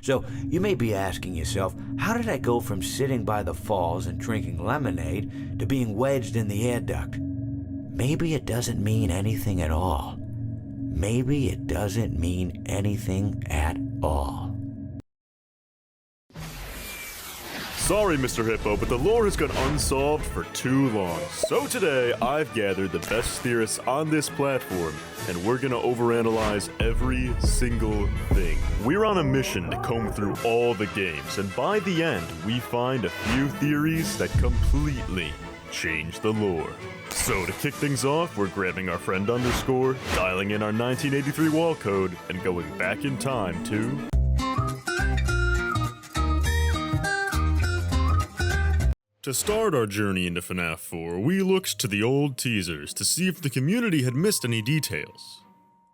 So you may be asking yourself, how did I go from sitting by the falls and drinking lemonade to being wedged in the air duct? Maybe it doesn't mean anything at all. Maybe it doesn't mean anything at all. Sorry, Mr. Hippo, but the lore has gone unsolved for too long. So today, I've gathered the best theorists on this platform, and we're gonna overanalyze every single thing. We're on a mission to comb through all the games, and by the end, we find a few theories that completely change the lore. So to kick things off, we're grabbing our friend underscore, dialing in our 1983 wall code, and going back in time to... To start our journey into FNaF 4, we looked to the old teasers to see if the community had missed any details.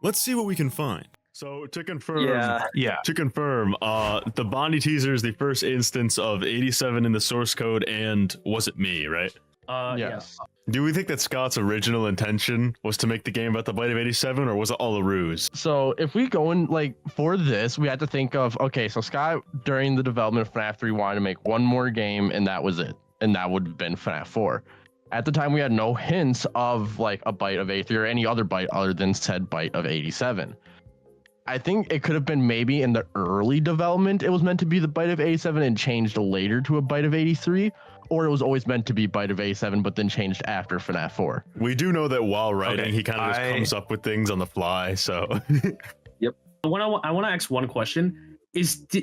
Let's see what we can find. So to confirm, the Bondi teaser is the first instance of 87 in the source code, and was it me, right? Yes. Do we think that Scott's original intention was to make the game about the bite of 87, or was it all a ruse? So if we go in, like, for this, we had to think of, okay, so Scott, during the development of FNaF 3, wanted to make one more game, and that was it. And that would have been FNaF 4. At the time, we had no hints of, like, a bite of 83 or any other bite other than said bite of 87. I think it could have been maybe in the early development, it was meant to be the bite of 87 and changed later to a bite of 83. Or it was always meant to be bite of 87, but then changed after FNaF 4. We do know that while writing, he kind of just comes up with things on the fly, so... Yep. I want to ask one question.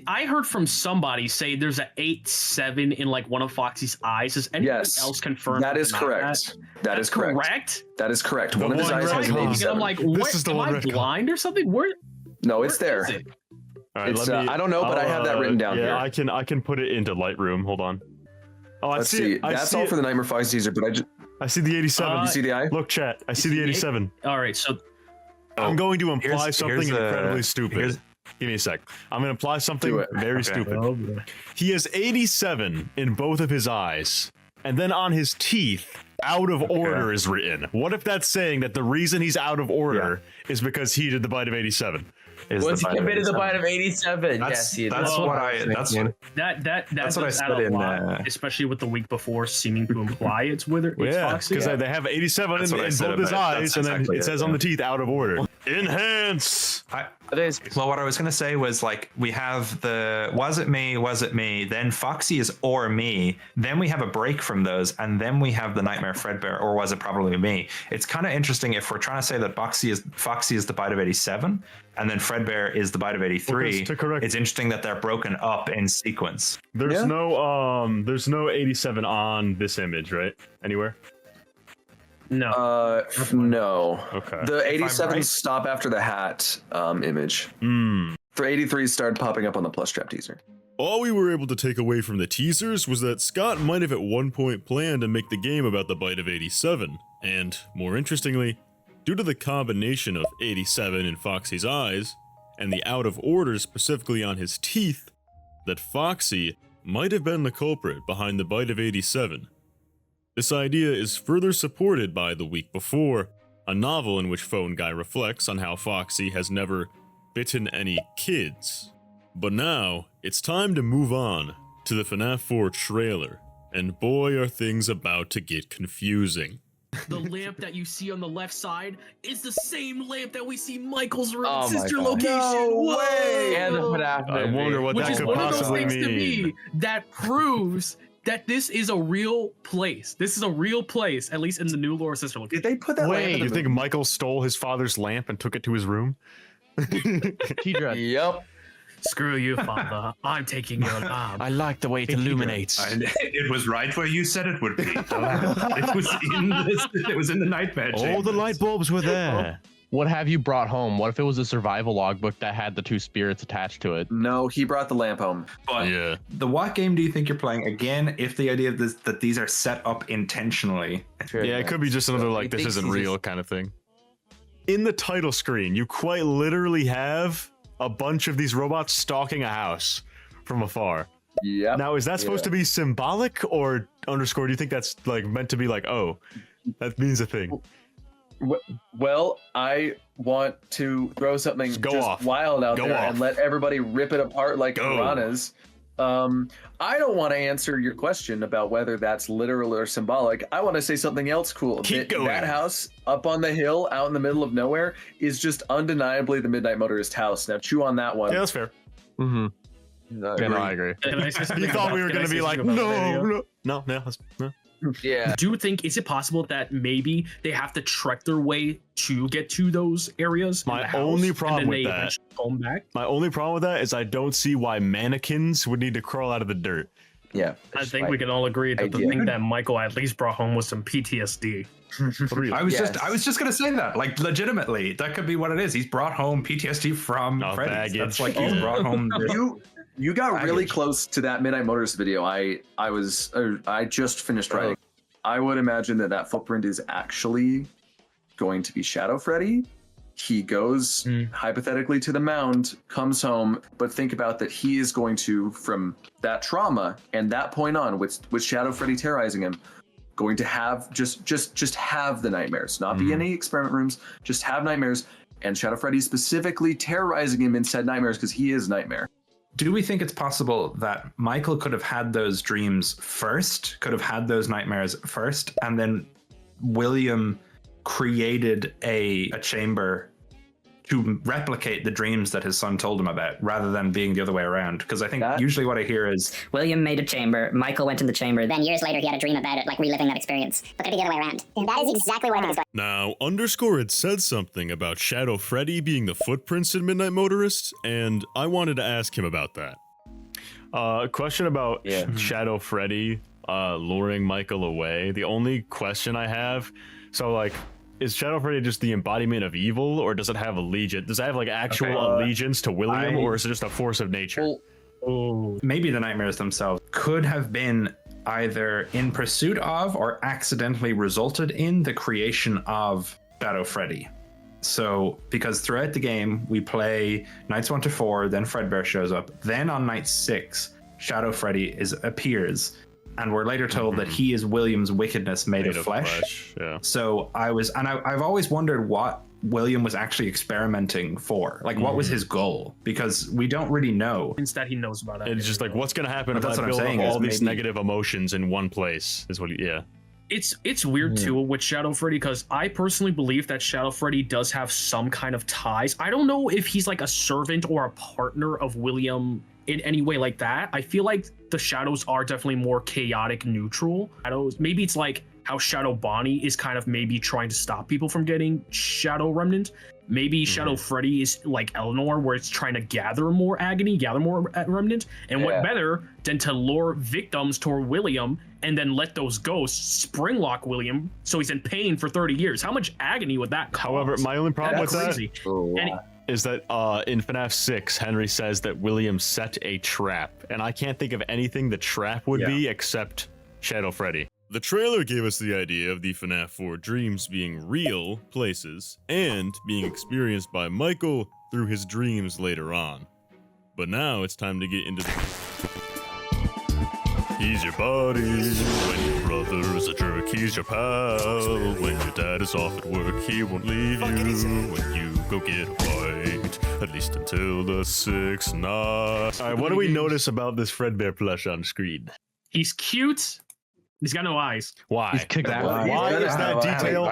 I heard from somebody say there's an 8-7 in like one of Foxy's eyes. Has anyone else confirmed? That is correct. That is correct. That is correct. One of his eyes has an 87. I'm like, what? Am I blind or something? Where? No, it's there. Is it? All right, I don't know, but I have that written down here. Yeah, I can put it into Lightroom. Hold on. Oh, Let's see. That's all for the Nightmare Fox teaser, but I see the 87. You see the eye? Look, chat. I see the 87. All right, so I'm going to imply something incredibly stupid. Give me a sec. I'm going to imply something very stupid. Oh, he has 87 in both of his eyes, and then on his teeth, out of order is written. What if that's saying that the reason he's out of order is because he did the bite of 87? Was he committed the bite of 87? Yes, he that's what I said in especially with the week before seeming to imply it's Foxy. Because they have 87 in both his eyes, and then it says on the teeth out of order. Enhance. Well, what I was going to say was, like, we have the was it me, then Foxy is or me, then we have a break from those, and then we have the Nightmare Fredbear, or was it probably me? It's kind of interesting if we're trying to say that Foxy is the bite of 87, and then Fredbear is the bite of 83. It's interesting that they're broken up in sequence. There's no 87 on this image, right? Anywhere? No. No. Okay. The 87s stop after the hat image. For 83 started popping up on the Plus Trap teaser. All we were able to take away from the teasers was that Scott might have at one point planned to make the game about the bite of 87, and, more interestingly, due to the combination of 87 in Foxy's eyes, and the out of order specifically on his teeth, that Foxy might have been the culprit behind the bite of 87. This idea is further supported by The Week Before, a novel in which Phone Guy reflects on how Foxy has never bitten any kids. But now, it's time to move on to the FNaF 4 trailer, and boy are things about to get confusing. The lamp that you see on the left side is the same lamp that we see Michael's sister location. No way! And the FNaF I wonder what that could possibly mean. To me that proves that this is a real place. This is a real place, at least in the new lore sister location. Did they put that lamp in the you think Michael stole his father's lamp and took it to his room? Yep. Screw you, father. I'm taking your lamp. I like the way it illuminates. It was right where you said it would be. It was in the nightmare chamber. All the light bulbs were there. What have you brought home? What if it was a survival logbook that had the two spirits attached to it? No, he brought the lamp home. But what game do you think you're playing? Again, if the idea of that these are set up intentionally. Yeah, it could be just another, like, this isn't real kind of thing. In the title screen, you quite literally have a bunch of these robots stalking a house from afar. Yeah. Now, is that supposed to be symbolic or underscore? Do you think that's, like, meant to be like, oh, that means a thing? Well, I want to throw something wild out there and let everybody rip it apart like piranhas. I don't want to answer your question about whether that's literal or symbolic. I want to say something else cool. That house up on the hill out in the middle of nowhere is just undeniably the Midnight Motorist house. Now chew on that one. Yeah, that's fair. Mm-hmm. No, I agree. You thought we were going to be like, no. Yeah. Do you think, is it possible that maybe they have to trek their way to get to those areas? My only problem with that. My only problem with that is I don't see why mannequins would need to crawl out of the dirt. Yeah. I think we can all agree that the thing that Michael at least brought home was some PTSD. I was just gonna say that, like, legitimately, that could be what it is. He's brought home PTSD from Freddy's. That's like he's brought home. You got really close to that Midnight Motorist video. I just finished writing. I would imagine that footprint is actually going to be Shadow Freddy. He goes hypothetically to the mound, comes home, but think about that he is going to, from that trauma and that point on, with Shadow Freddy terrorizing him, going to have just have the nightmares, not be in any experiment rooms, just have nightmares, and Shadow Freddy specifically terrorizing him in said nightmares because he is Nightmare. Do we think it's possible that Michael could have had those dreams first, could have had those nightmares first, and then William created a chamber to replicate the dreams that his son told him about, rather than being the other way around? Because I think usually what I hear is William made a chamber, Michael went in the chamber, then years later he had a dream about it, like reliving that experience. But could be the other way around. And that is exactly what I think is going. Now, Underscore had said something about Shadow Freddy being the footprints in Midnight Motorist, and I wanted to ask him about that. Question about Shadow Freddy luring Michael away. The only question I have, so like, is Shadow Freddy just the embodiment of evil, or does it have allegiance? Does it have like actual allegiance to William, or is it just a force of nature? Maybe the nightmares themselves could have been either in pursuit of or accidentally resulted in the creation of Shadow Freddy. So, because throughout the game, we play nights 1 to 4, then Fredbear shows up. Then on night 6, Shadow Freddy appears. And we're later told that he is William's wickedness made of flesh. Yeah. So I've always wondered what William was actually experimenting for. Like, what was his goal? Because we don't really know. Instead, he knows about it. It's just like, what's going to happen if I build up all these negative emotions in one place? Is what It's weird too with Shadow Freddy, because I personally believe that Shadow Freddy does have some kind of ties. I don't know if he's like a servant or a partner of William in any way like that. I feel like the shadows are definitely more chaotic neutral. Maybe it's like how Shadow Bonnie is kind of maybe trying to stop people from getting Shadow Remnant. Maybe Shadow Freddy is like Eleanor, where it's trying to gather more agony, gather more Remnant. And what better than to lure victims toward William and then let those ghosts spring lock William so he's in pain for 30 years. How much agony would that cause? However, my only problem with crazy. is that in FNaF 6, Henry says that William set a trap, and I can't think of anything the trap would be except Shadow Freddy. The trailer gave us the idea of the FNaF 4 dreams being real places and being experienced by Michael through his dreams later on. But now it's time to get into the... He's your buddy, when your brother's a jerk, he's your pal. When your dad is off at work, he won't leave you when you go get a bite, at least until the 6th night. Alright, what do we notice about this Fredbear plush on screen? He's cute. He's got no eyes. Why? He's kicked out. Why is that detail?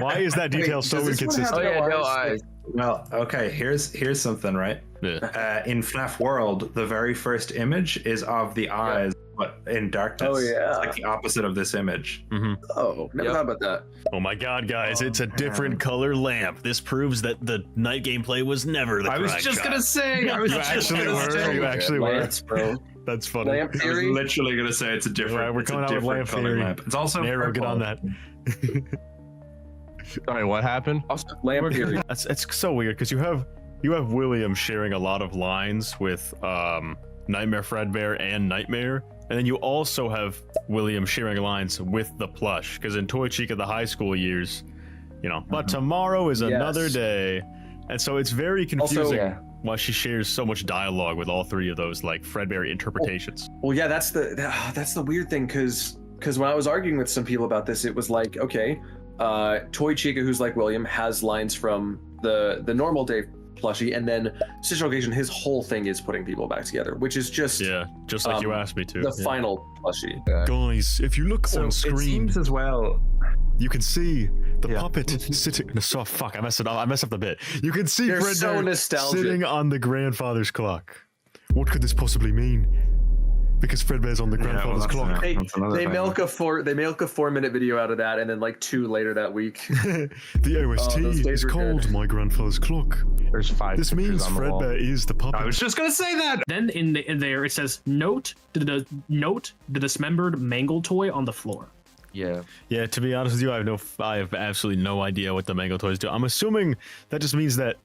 Why is that detail so inconsistent? Oh yeah, no eyes. Well, okay, here's something, right? Yeah. In FNaF World, the very first image is of the eyes, but in darkness. Oh yeah. It's like the opposite of this image. Oh, never thought about that. Oh my god, guys, it's a different color lamp. This proves that the night gameplay was never the I was just gonna say. You actually were. Bro. That's funny. Lamp I was theory. literally gonna say it's a different. Right, we're coming out with lamp theory. It's also Narrow, get on that. Sorry, what happened? Lamp theory. It's so weird because you have William sharing a lot of lines with Nightmare Fredbear and Nightmare, and then you also have William sharing lines with the plush, because in Toy Chica the high school years, but tomorrow is another day, and so it's very confusing why she shares so much dialogue with all three of those like Fredbear interpretations. Well, yeah, that's the weird thing, because when I was arguing with some people about this, it was like, okay, Toy Chica, who's like William, has lines from the normal day plushie, and then Stitch Location, his whole thing is putting people back together, which is just like you asked me to. The final plushie. Guys, if you look on screen, it seems as well. You can see the puppet sitting. So fuck, I messed it up. I messed up the bit. You can see Fredbear sitting on the grandfather's clock. What could this possibly mean? Because Fredbear's on the grandfather's clock. They milk a 4-minute video out of that, and then like 2 later that week. The OST is called My Grandfather's Clock. There's 5. This means Fredbear is the puppet. I was just gonna say that. Then in there it says note the dismembered mangle toy on the floor. Yeah. Yeah, to be honest with you, I have absolutely no idea what the mangle toys do. I'm assuming that just means that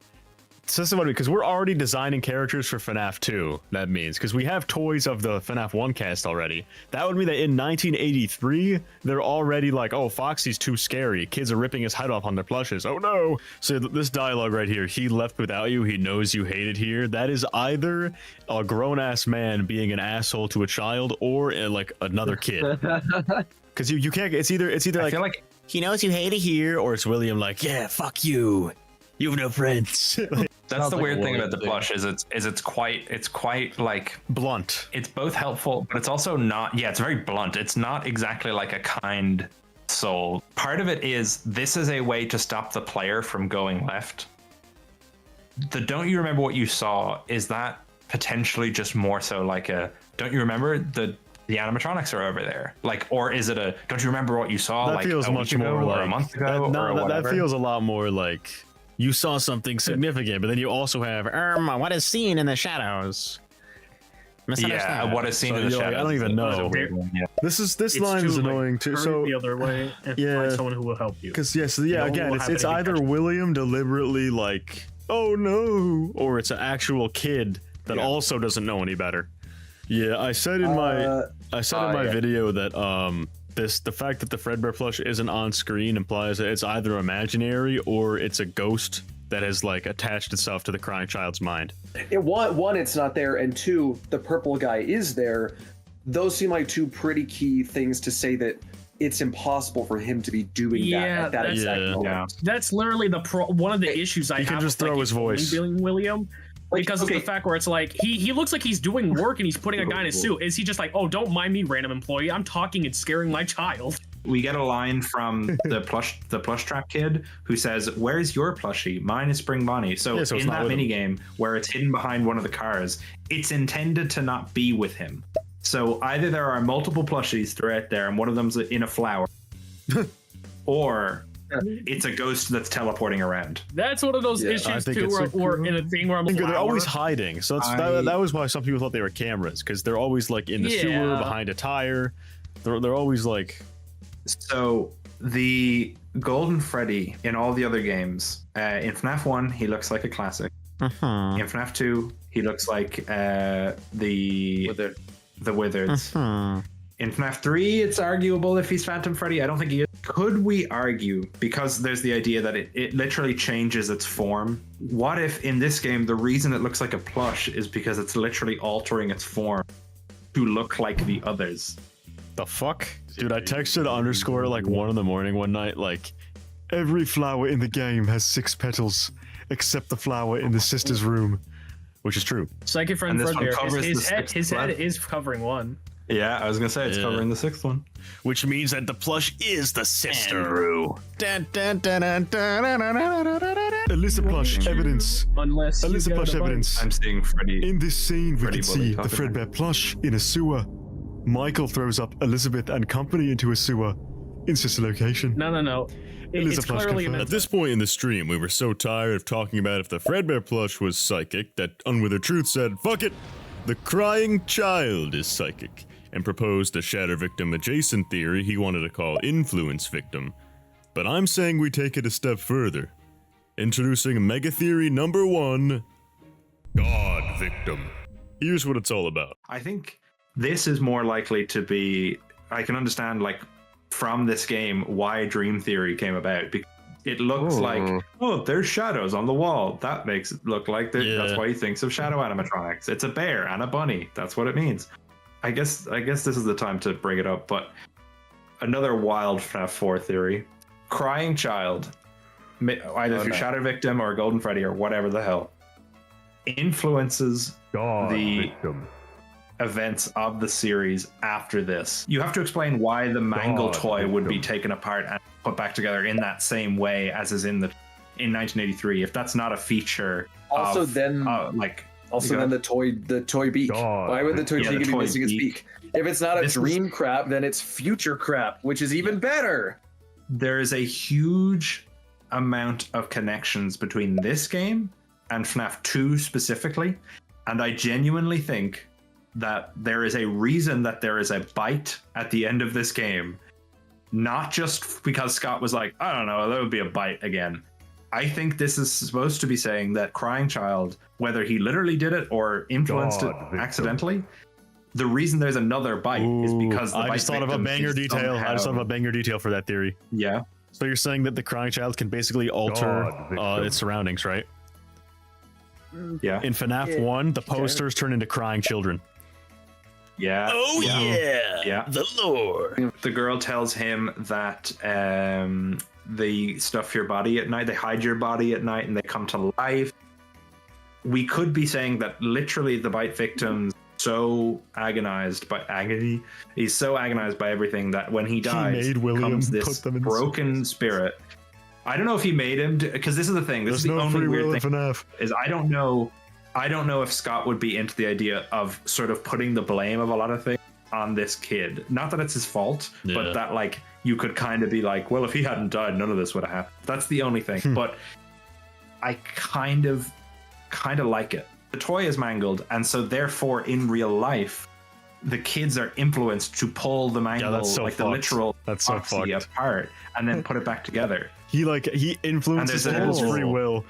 because we're already designing characters for FNaF 2, that means, because we have toys of the FNaF 1 cast already. That would mean that in 1983, they're already like, oh, Foxy's too scary. Kids are ripping his head off on their plushes. Oh no! So this dialogue right here, he left without you, he knows you hate it here. That is either a grown-ass man being an asshole to a child or like another kid. Because you can't, it's either I like, feel like he knows you hate it here, or it's William like, yeah, fuck you. You have no friends. That's the weird thing about the plush is it's quite like blunt. It's both helpful, but it's also not. Yeah, it's very blunt. It's not exactly like a kind soul. Part of it is this is a way to stop the player from going left. The don't you remember what you saw? Is that potentially just more so like a don't you remember the animatronics are over there? Like, or is it a don't you remember what you saw? That like feels a much week ago more or like a month ago or whatever. That feels a lot more like you saw something significant, but then you also have what is seen in the shadows. Yeah, what is seen in the shadows. Like, I don't even know. This line is annoying too. So the other way and find someone who will help you. Because again, it's either William deliberately like, oh no, or it's an actual kid that also doesn't know any better. Yeah, I said in my video that the fact that the Fredbear plush isn't on screen implies that it's either imaginary or it's a ghost that has like attached itself to the crying child's mind. One, it's not there, and 2, the purple guy is there. Those seem like 2 pretty key things to say that it's impossible for him to be doing that at that exact moment. That's literally one of the issues I have. He can just throw his voice. Being William. Because of the fact where it's like he looks like he's doing work and he's putting a guy in a suit. Is he just like, oh, don't mind me, random employee, I'm talking and scaring my child? We get a line from the plush trap kid who says, "Where's your plushie? Mine is Spring Bonnie." So in that minigame where it's hidden behind one of the cars, it's intended to not be with him. So either there are multiple plushies throughout there and one of them's in a flower, or it's a ghost that's teleporting around. That's one of those issues too, or in a thing where they're always hiding. So that was why some people thought they were cameras, because they're always like in the sewer behind a tire. They're always like. So the Golden Freddy in all the other games, in FNaF 1 he looks like a classic. In FNaF 2 he looks like the Withereds. In FNaF 3, it's arguable if he's Phantom Freddy. I don't think he is. Could we argue, because there's the idea that it literally changes its form, what if in this game the reason it looks like a plush is because it's literally altering its form to look like the others? The fuck? Dude, I texted underscore like 1 in the morning one night, like, every flower in the game has 6 petals, except the flower in the sister's room. Which is true. Psychic Friend Fredbear, his head is covering 1. Yeah, I was gonna say it's covering the 6th one. Which means that the plush is the sister. Alyssa plush evidence. Alyssa plush evidence. I'm seeing Freddy. In this scene, we can see the Fredbear plush in a sewer. Michael throws up Elizabeth and company into a sewer. In sister location. No. It's clearly at this point in the stream, we were so tired of talking about if the Fredbear plush was psychic that Unwithered Truth said, fuck it, the crying child is psychic, and proposed a shatter victim adjacent theory he wanted to call influence victim. But I'm saying we take it a step further, introducing mega theory number 1, GodVictim. Here's what it's all about. I think this is more likely to be, I can understand like from this game why Dream Theory came about, because it looks like, oh, there's shadows on the wall. That makes it look like that's why he thinks of shadow animatronics. It's a bear and a bunny. That's what it means. I guess this is the time to bring it up, but another wild FNaF 4 theory Crying child, either through Shadow Victim or Golden Freddy or whatever the hell, influences the events of the series after this. You have to explain why the Mangle toy would be taken apart and put back together in that same way as is in 1983. If that's not a feature, also of, then the toy beak. Why would the toy beak be missing its beak? If it's not a dream crap, then it's future crap, which is even better. There is a huge amount of connections between this game and FNaF 2 specifically, and I genuinely think that there is a reason that there is a bite at the end of this game, not just because Scott was like, I don't know, there would be a bite again. I think this is supposed to be saying that Crying Child, whether he literally did it or influenced it accidentally, the reason there's another bite is because the I just thought of a banger detail. I just thought of a banger detail for that theory. Yeah. So you're saying that the Crying Child can basically alter its surroundings, right? Yeah. In FNaF 1, the posters turn into crying children. Yeah. Oh yeah. The lore. The girl tells him that they stuff your body at night, they hide your body at night, and they come to life. We could be saying that literally the bite victim's so agonized by agony. He's so agonized by everything that when he dies, comes this broken spirit. I don't know if he made him, because this is the thing. This is the only weird thing. Is I don't know if Scott would be into the idea of sort of putting the blame of a lot of things on this kid. Not that it's his fault, but that like you could kind of be like, well, if he hadn't died, none of this would have happened. That's the only thing. But I kind of like it. The toy is mangled, and so therefore in real life, the kids are influenced to pull the mangle, the literal Foxy apart, and then put it back together. He influences his free will.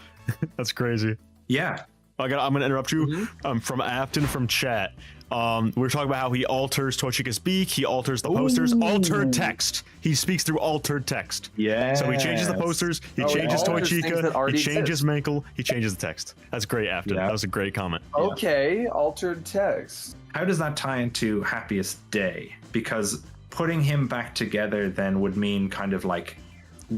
That's crazy. Yeah. I'm gonna interrupt you. From Afton from chat. We're talking about how he alters Tochika's beak. He alters the posters. Altered text. He speaks through altered text. Yeah. So he changes the posters. He changes Tochika. He changes Mankel. He changes the text. That's great, Afton. That was a great comment. Okay, altered text. How does that tie into Happiest Day? Because putting him back together then would mean kind of like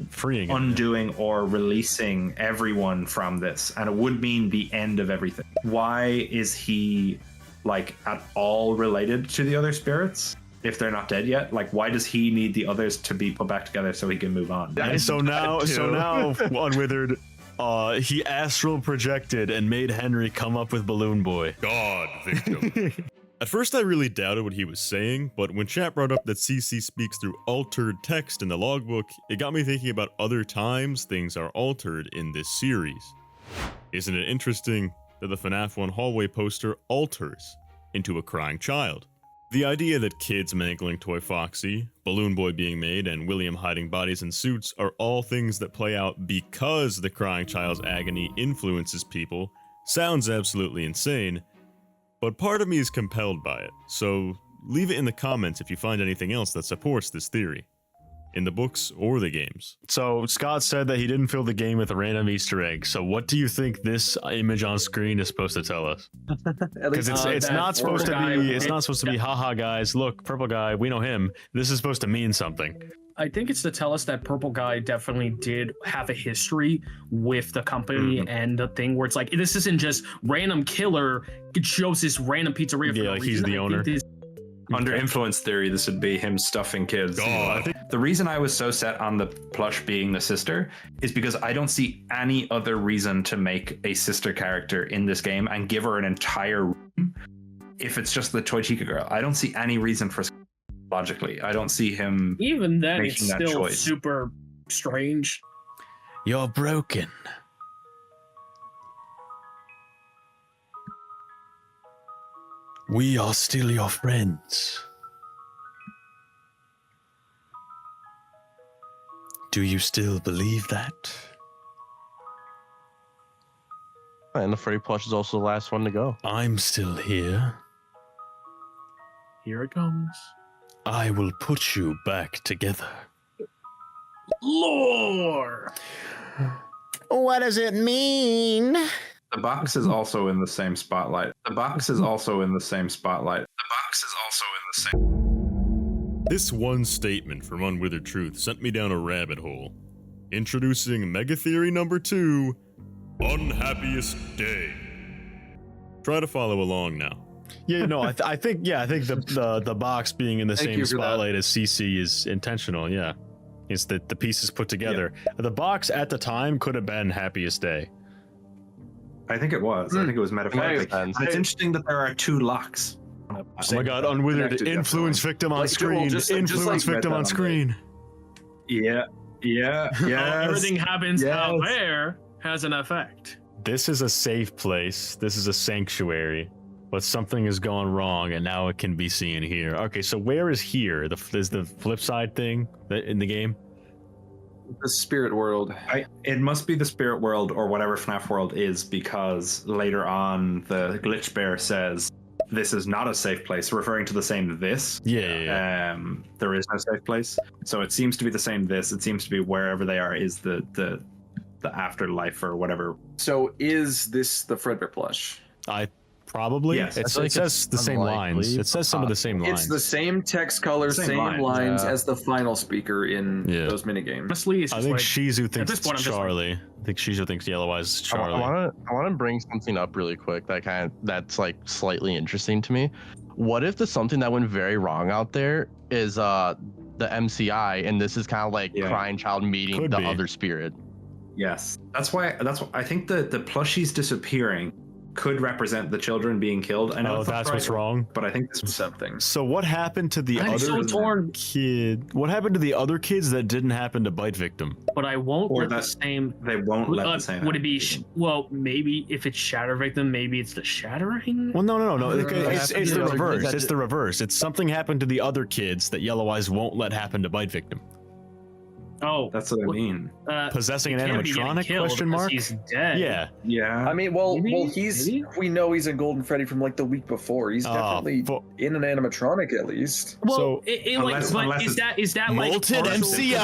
freeing undoing or releasing everyone from this, and it would mean the end of everything. Why is he like at all related to the other spirits if they're not dead yet? Like, why does he need the others to be put back together so he can move on? And so now Unwithered, he astral projected and made Henry come up with Balloon Boy. GodVictim. At first I really doubted what he was saying, but when chat brought up that CC speaks through altered text in the logbook, it got me thinking about other times things are altered in this series. Isn't it interesting that the FNaF 1 hallway poster alters into a crying child? The idea that kids mangling Toy Foxy, Balloon Boy being made, and William hiding bodies in suits are all things that play out because the crying child's agony influences people sounds absolutely insane, but part of me is compelled by it, so leave it in the comments if you find anything else that supports this theory, in the books or the games. So Scott said that he didn't fill the game with a random Easter egg, so what do you think this image on screen is supposed to tell us? Because it's not supposed to be haha guys, look, purple guy, we know him. This is supposed to mean something. I think it's to tell us that Purple Guy definitely did have a history with the company and the thing where it's like, this isn't just random killer. It shows this random pizzeria. Yeah, like he's the owner. Under influence theory, this would be him stuffing kids. The reason I was so set on the plush being the sister is because I don't see any other reason to make a sister character in this game and give her an entire room if it's just the Toy Chica girl. I don't see any reason for logically. I don't see him even then it's that still choice. Super strange. You're broken. We are still your friends. Do you still believe that? And the Freddy plush is also the last one to go. I'm still here. Here it comes. I will put you back together. Lore! What does it mean? The box is also in the same spotlight. The box is also in the same spotlight. The box is also in the same... This one statement from Unwithered Truth sent me down a rabbit hole. Introducing Mega Theory number 2, Unhappiest Day. Try to follow along now. Yeah, no, I think the box being in the Thank same you for spotlight as CC is intentional. Yeah, it's that the pieces put together. The box at the time could have been Happiest Day. I think it was. I think it was metaphoric. And it's interesting that there are 2 locks. Oh my God, Unwithered Connected, influence definitely. victim on Like, screen. well, just Influence like victim Meta on on screen. Yeah. Everything happens out Yes. there has an effect. This is a safe place. This is a sanctuary. But something has gone wrong, and now it can be seen here. Okay, so where is here? Is the flip side thing in the game? The spirit world. It must be the spirit world or whatever FNaF world is, because later on the glitch bear says this is not a safe place, referring to the same this. Yeah. There is no safe place. So it seems to be the same this. It seems to be wherever they are is the afterlife or whatever. So is this the Fredbear plush? Probably. Yes. It says the same lines. It says some of the same lines. It's the same text color, same lines as the final speaker in those minigames. Honestly, it's I just think like, Shizu thinks this point, I'm it's just like- Charlie. I think Shizu thinks Yellow Eyes is Charlie. I want to bring something up really quick that's like slightly interesting to me. What if the something that went very wrong out there is the MCI, and this is kind of like Crying Child meeting Could the be. other spirit? Yes. That's why I think the plushies disappearing could represent the children being killed. I know Oh, it's not that's right, what's wrong. but I think this was Something. So what happened to the I'm other so torn. kid? What happened to the other kids that didn't happen to Bite Victim? but I won't Or let the that- same. they won't let the same. Would it be? happen. Well, maybe if it's Shatter Victim, maybe it's the Shattering. Well, no. It's happened to the the other reverse. kids? It's the reverse. It's something happened to the other kids that Yellow Eyes won't let happen to Bite Victim. Oh, That's what I mean. Possessing an he can't be getting animatronic? killed Question because mark. He's dead. Yeah. Yeah. I mean, Maybe? he's. Maybe? We know he's in Golden Freddy from like the week before. He's definitely in an animatronic at least. Well, So- Unless is that like Molten partial, 'cause it's MCI?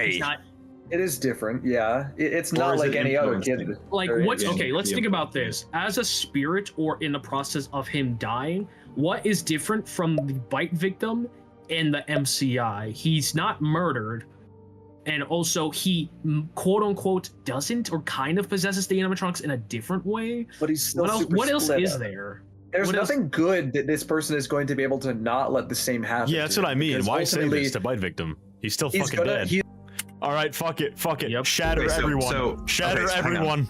Like, he's not, It is different, yeah. It's Or not is like it any other influencing? kid. like Or what's anything. okay? Let's Yeah. think about this. As a spirit, or in the process of him dying, what is different from the Bite Victim and the MCI? He's not murdered. And also, he quote unquote doesn't or kind of possesses the animatronics in a different way. But he's still What else split is up. there? There's what else- nothing good that this person is going to be able to not let the same happen. Yeah, that's to what I him, mean. because Why say ultimately this to Bite Victim? He's still he's fucking gonna- dead. he- All right, fuck it. Yep. Shatter Okay, so- everyone. so- Shatter okay, so hang on. everyone.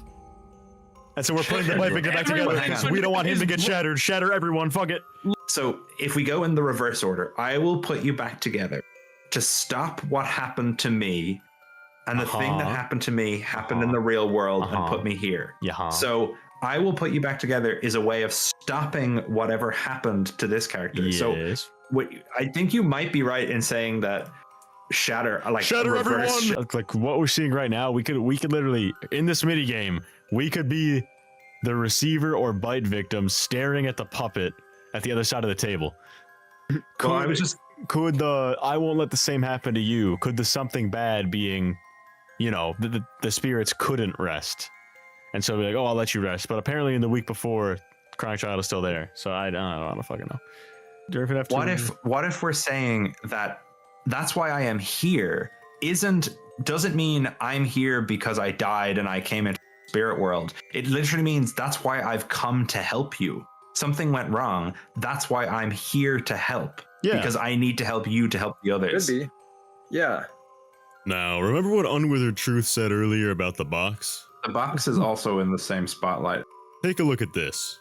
And so we're putting the Bite Victim back together Everyone. because we don't want him to get shattered. Shatter everyone. Fuck it. So if we go in the reverse order, I will put you back together to stop what happened to me, and the thing that happened to me happened in the real world and put me here. Yeah. So I will put you back together is a way of stopping whatever happened to this character. So Yes. I think you might be right in saying that shatter Shatter reverse everyone. Like what we're seeing right now, we could literally in this mini game, we could be the receiver or Bite Victim staring at the puppet at the other side of the table. Well, I was just Could the I won't let the same happen to you? Could the something bad being, the spirits couldn't rest, and so we're like, oh, I'll let you rest. But apparently, in the week before, Crying Child is still there. So I don't fucking know. Do you ever have to? What if we're saying that that's why I am here doesn't mean I'm here because I died and I came into the spirit world. It literally means that's why I've come to help you. Something went wrong. That's why I'm here to help. Yeah. Because I need to help you to help the others. Could be. Yeah. Now, remember what Unwithered Truth said earlier about the box? The box is also in the same spotlight. Take a look at this.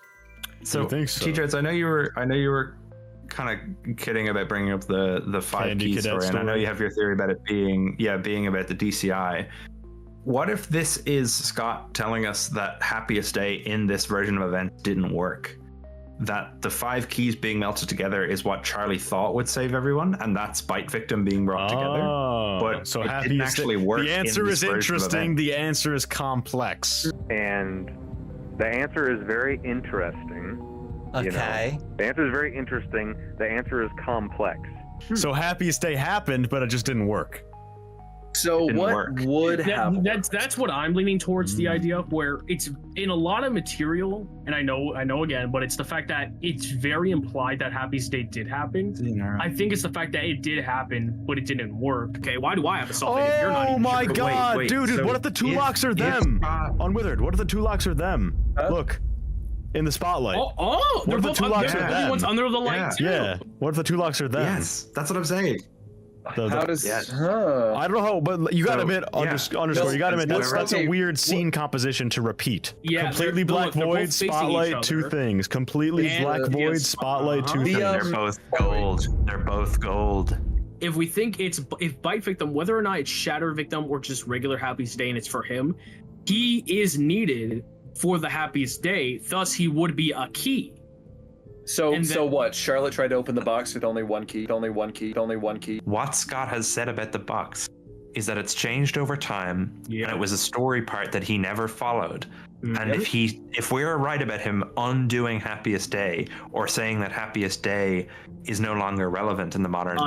So, I think so. T-Jets, I know you were kind of kidding about bringing up the 5 Candy key Cadet story, and I know story. you have your theory about it being about the DCI. What if this is Scott telling us that Happiest Day in this version of events didn't work? That the 5 keys being melted together is what Charlie thought would save everyone, and that's Bite Victim being brought together. But so it didn't Happiest actually work. The answer in is this version of interesting. events. The answer is complex. And the answer is very interesting. Okay. The answer is very interesting. The answer is complex. So Happiest Day happened, but it just didn't work. So didn't what work. would happen? That's what I'm leaning towards, the idea of where it's in a lot of material, and I know again, but it's the fact that it's very implied that Happiest Day did happen. I think it's the fact that it did happen, but it didn't work. Okay, why do I have to solve it if you're not Oh even my sure? god, wait, dude! so What if the two locks are them? Unwithered. What if the two locks are them? Look, in the spotlight. Oh, they're if the both two locks are everyone's them? under the light too. Yeah. What if the two locks are them? Yes, that's what I'm saying. How does? Yeah. Huh. I don't know how, but you gotta So, admit, yeah. underscore. You gotta admit that's Okay, a weird scene composition to repeat. Yeah, completely they're- black look, they're void, both facing each spotlight, two other. things. Completely And, black void, yes, spotlight, two uh-huh. things. They're both gold. They're both gold. If we think if Bite Victim, whether or not it's Shatter Victim or just regular Happiest Day and it's for him, he is needed for the Happiest Day. Thus, he would be a key. So And so then- what? Charlotte tried to open the box with only one key. Only one key. Only one key. What Scott has said about the box is that it's changed over time, Yeah. and it was a story part that he never followed. And if we're right about him undoing Happiest Day or saying that Happiest Day is no longer relevant in the modern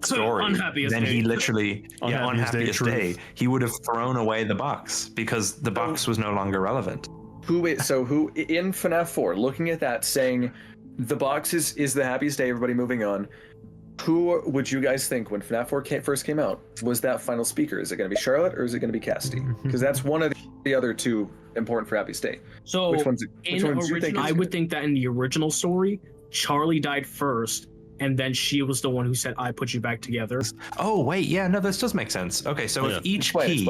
story, Unhappiest then Day. he literally Unhappiest Day, Unhappiest truth. Day, he would have thrown away the box because the box was no longer relevant. Who in FNaF 4, looking at that, saying the box is the Happiest Day, everybody moving on. Who would you guys think when FNaF 4 first came out was that final speaker? Is it going to be Charlotte or is it going to be Cassidy? Because that's one of the other two important for Happiest Day. So Which one do you think original, is I would think that in the original story, Charlie died first, and then she was the one who said, "I put you back together." Oh wait, yeah, no, this does make sense. Okay, so if each key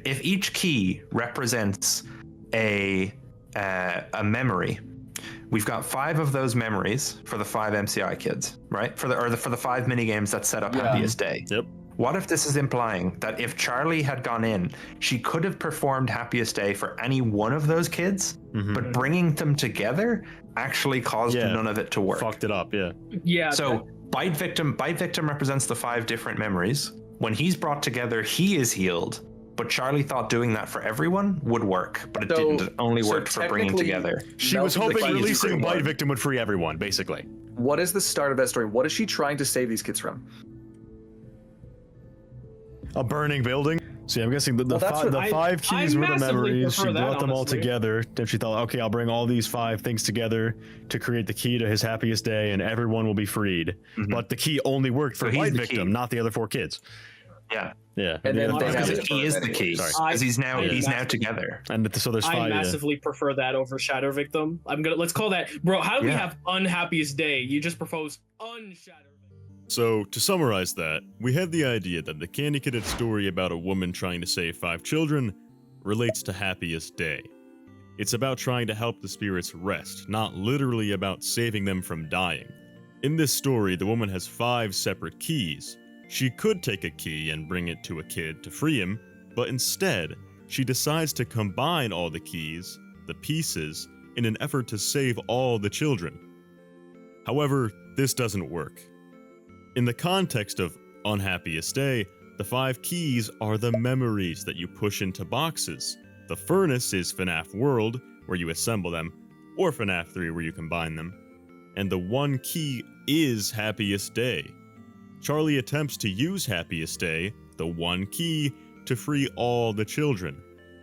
if each key represents a memory, we've got 5 of those memories for the 5 MCI kids, right? For the 5 mini games that set up Happiest Day. Yep. What if this is implying that if Charlie had gone in, she could have performed Happiest Day for any one of those kids, but bringing them together actually caused none of it to work. Fucked it up, yeah. Yeah. So Bite Victim represents the 5 different memories. When he's brought together, he is healed. But Charlie thought doing that for everyone would work, but it didn't. It only worked for bringing together. She was hoping releasing Bite Victim would free everyone, basically. What is the start of that story? What is she trying to save these kids from? A burning building. See, I'm guessing the 5 keys I were the massively memories. She prefer that, brought them all honestly. together. Then she thought, okay, I'll bring all these 5 things together to create the key to his Happiest Day, and everyone will be freed. But the key only worked for So he's Bite the Victim, key. not the other 4 kids. Yeah. Yeah. And then they have Because it he is the for key. Sorry. Because he's now together. And so there's 5. I massively prefer that over Shatter Victim. Let's call that, bro. How do we have Unhappiest Day? You just proposed Unshatter. So, to summarize that, we had the idea that the Candy Cadet story about a woman trying to save 5 children relates to Happiest Day. It's about trying to help the spirits rest, not literally about saving them from dying. In this story, the woman has 5 separate keys. She could take a key and bring it to a kid to free him, but instead, she decides to combine all the keys, the pieces, in an effort to save all the children. However, this doesn't work. In the context of Unhappiest Day, the 5 keys are the memories that you push into boxes. The furnace is FNaF World, where you assemble them, or FNaF Theory, where you combine them. And the 1 key is Happiest Day. Charlie attempts to use Happiest Day, the 1 key, to free all the children.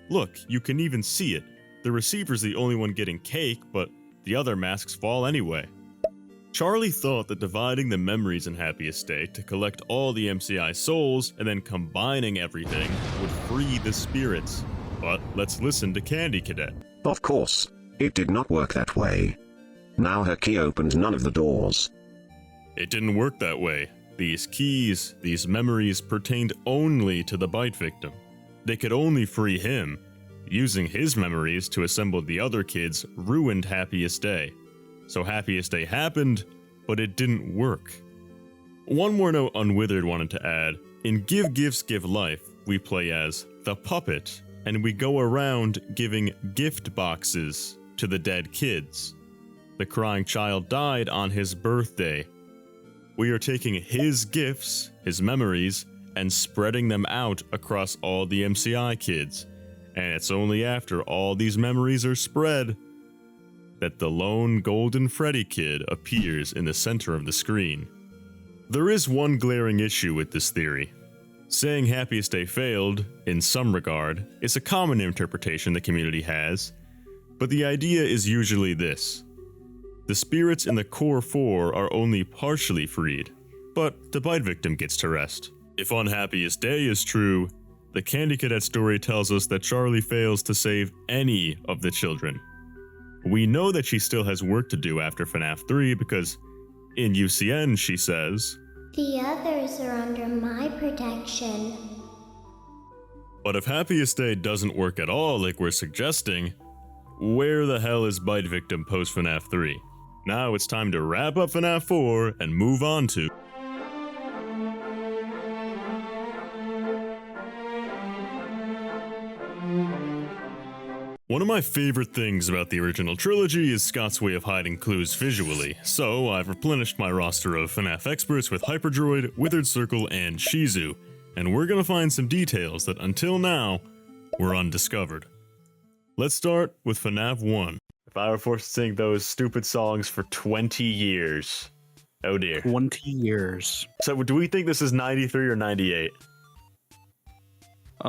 Look, you can even see it. The receiver's the only one getting cake, but the other masks fall anyway. Charlie thought that dividing the memories in Happiest Day to collect all the MCI souls and then combining everything would free the spirits. But let's listen to Candy Cadet. Of course, it did not work that way. Now her key opened none of the doors. It didn't work that way. These keys, these memories pertained only to the Bite Victim. They could only free him. Using his memories to assemble the other kids ruined Happiest Day. So Happiest Day happened, but it didn't work. One more note Unwithered wanted to add. In Give Gifts Give Life, we play as the puppet, and we go around giving gift boxes to the dead kids. The crying child died on his birthday. We are taking his gifts, his memories, and spreading them out across all the MCI kids. And it's only after all these memories are spread that the lone golden Freddy kid appears in the center of the screen. There is one glaring issue with this theory. Saying Happiest Day failed, in some regard, is a common interpretation the community has, but the idea is usually this. The spirits in the core 4 are only partially freed, but the bite victim gets to rest. If Unhappiest Day is true, the Candy Cadet story tells us that Charlie fails to save any of the children. We know that she still has work to do after FNaF 3 because in UCN she says, "The others are under my protection." but if Happiest Day doesn't work at all like we're suggesting, where the hell is bite victim post FNaF 3? Now it's time to wrap up FNaF 4 and move on to one of my favorite things about the original trilogy is Scott's way of hiding clues visually, so I've replenished my roster of FNaF experts with Hyper Droid, Withered Circle, and Shizu, and we're gonna find some details that until now were undiscovered. Let's start with FNaF 1. If I were forced to sing those stupid songs for 20 years. Oh dear. 20 years. So do we think this is 93 or 98? Boy.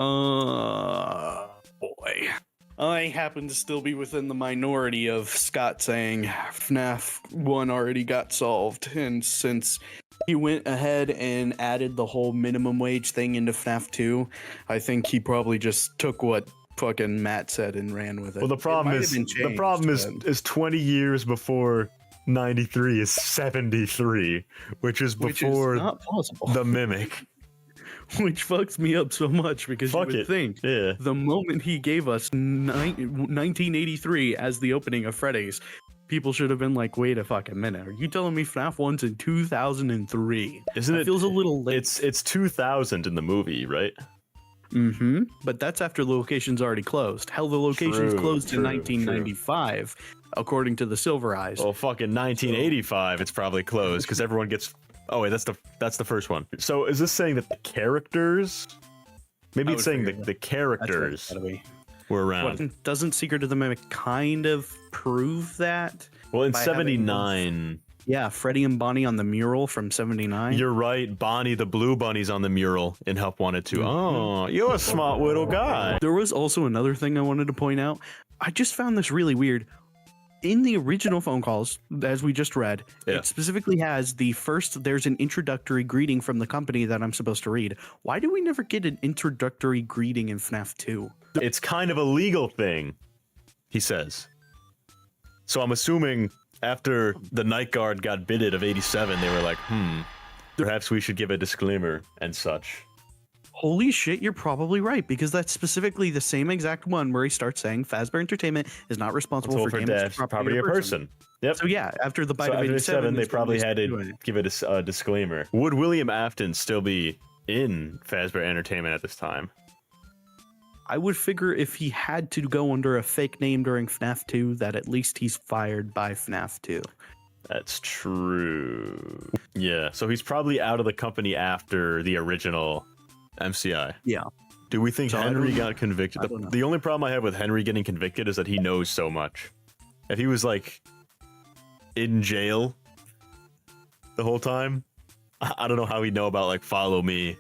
I happen to still be within the minority of Scott saying FNaF 1 already got solved, and since he went ahead and added the whole minimum wage thing into FNaF 2, I think he probably just took what fucking Matt said and ran with it. Well, the problem is 20 years before 93 is 73, which is before not possible. The Mimic. Which fucks me up so much because you would think the moment he gave us 1983 as the opening of Freddy's, people should have been like, wait a fucking minute. Are you telling me FNaF 1's in 2003? Isn't it? Feels a little late. It's 2000 in the movie, right? Mm-hmm. But that's after the location's already closed. Hell, the location's closed in 1995, according to the Silver Eyes. Well, fucking 1985, it's probably closed because everyone gets... Oh wait, that's the first one. So is this saying that the characters? Maybe it's saying the characters were around. What, doesn't Secret of the Mimic kind of prove that? Well, in 79... Yeah, Freddy and Bonnie on the mural from 79. You're right. Bonnie the Blue Bunny's on the mural in Help Wanted 2. Oh, you're a smart little guy. There was also another thing I wanted to point out. I just found this really weird. In the original phone calls, as we just read, it specifically has there's an introductory greeting from the company that I'm supposed to read. Why do we never get an introductory greeting in FNaF 2? It's kind of a legal thing, he says. So I'm assuming after the Night Guard got bidded of 87, they were like, perhaps we should give a disclaimer and such. Holy shit, you're probably right, because that's specifically the same exact one where he starts saying Fazbear Entertainment is not responsible for damage to property or person. Yep. So yeah, after the bite of 87, they probably had to give it a disclaimer. Would William Afton still be in Fazbear Entertainment at this time? I would figure if he had to go under a fake name during FNaF 2, that at least he's fired by FNaF 2. That's true. Yeah, so he's probably out of the company after the original MCI. Yeah. Do we think Henry got convicted? The only problem I have with Henry getting convicted is that he knows so much. If he was like in jail the whole time, I don't know how he'd know about like Follow Me.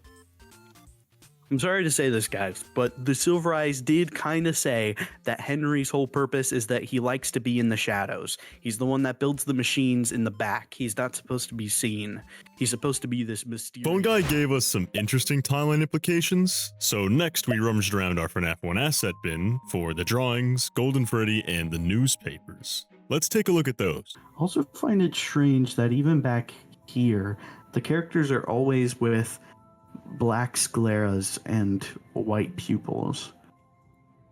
I'm sorry to say this, guys, but the Silver Eyes did kind of say that Henry's whole purpose is that he likes to be in the shadows. He's the one that builds the machines in the back. He's not supposed to be seen. He's supposed to be this mysterious... Phone Guy gave us some interesting timeline implications, so next we rummaged around our FNaF 1 asset bin for the drawings, Golden Freddy, and the newspapers. Let's take a look at those. I also find it strange that even back here, the characters are always with black scleras and white pupils.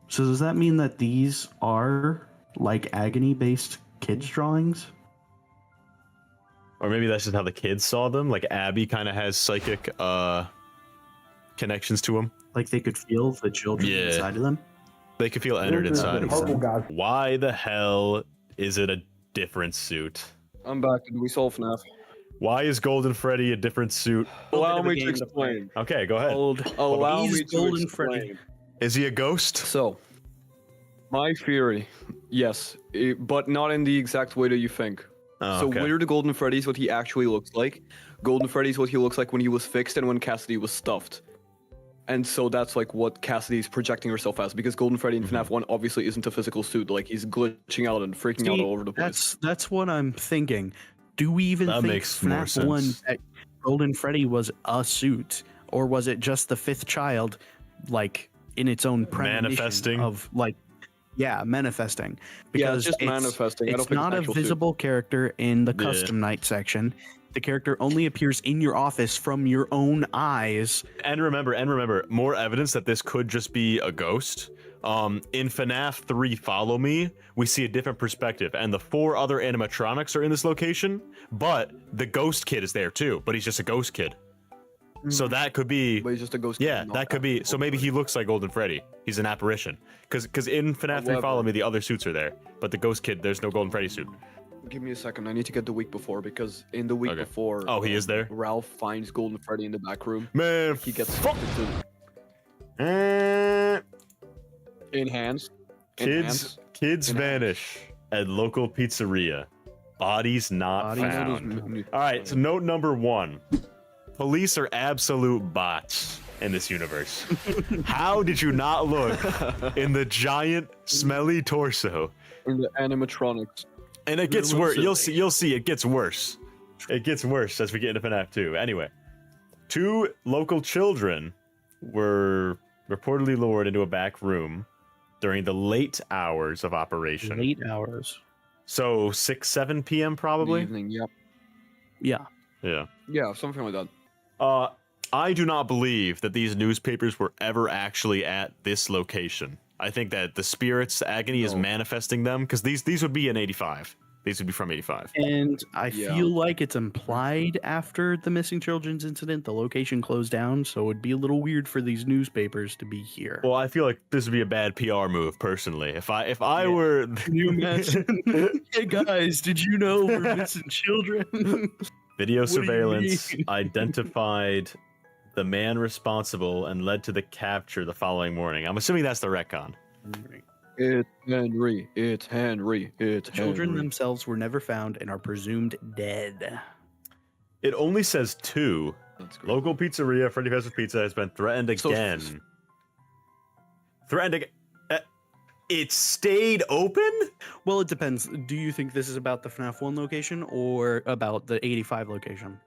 So does that mean that these are like agony-based kids drawings? Or maybe that's just how the kids saw them. Like Abby kind of has psychic connections to them. Like they could feel the children inside of them? They could feel entered inside of them. Why the hell is it a different suit? I'm back. Did we solve FNaF? Why is Golden Freddy a different suit? Allow me to explain. Okay, go ahead. Allow me to explain. Is he a ghost? So, my theory, yes, but not in the exact way that you think. Oh, so okay. where the Golden Freddy is what he actually looks like. Golden Freddy is what he looks like when he was fixed and when Cassidy was stuffed. And so that's like what Cassidy's projecting herself as, because Golden Freddy in FNaF 1 obviously isn't a physical suit. Like he's glitching out and freaking out all over the place. That's what I'm thinking. Do we even think makes more FNaF 1 sense. that Golden Freddy was a suit, or was it just the fifth child, like in its own premonition Manifesting? of like, yeah, manifesting? Because just manifesting. I don't It's think not it's a actual suit. visible character in the Yeah. custom night section. The character only appears in your office from your own eyes. And remember, more evidence that this could just be a ghost. In FNaF 3 Follow Me, we see a different perspective, and the 4 other animatronics are in this location, but the ghost kid is there too, but he's just a ghost kid. So that could be, But he's just a ghost. yeah, kid, that not could be, so maybe he actual looks like Golden Freddy. He's an apparition. Because in FNaF 3 Follow Me, the other suits are there, but the ghost kid, there's no Golden Freddy suit. Freddy. Give me a second. I need to get the week before, because in the week Okay. before, Oh, he is there? Ralph finds Golden Freddy in the back room. Man, He gets fuck. enhanced. Kids vanish at local pizzeria. Bodies not found. All right, so note number 1. Police are absolute bots in this universe. How did you not look in the giant, smelly torso? In the animatronics. And it gets worse. You'll see. It gets worse. It gets worse as we get into FNaF 2. Anyway, 2 local children were reportedly lured into a back room during the late hours of operation. Late hours. So 6-7 p.m. probably. Evening, yep. Yeah. Yeah, something like that. I do not believe that these newspapers were ever actually at this location. I think that the spirit's agony is manifesting them, because these would be in 85. These would be from 85. And I feel like it's implied after the missing children's incident, the location closed down, so it'd be a little weird for these newspapers to be here. Well, I feel like this would be a bad PR move, personally. If I were, Can you imagine? Hey guys, did you know we're missing children? video What do you surveillance mean? identified the man responsible and led to the capture the following morning. I'm assuming that's the retcon. It's Henry. It's Henry. It's The children Henry. themselves were never found and are presumed dead. It only says 2. That's great. Local pizzeria, Freddy Fazbear's Pizza, has been threatened So- again. Threatened again. It stayed open? Well, it depends. Do you think this is about the FNaF 1 location or about the 85 location?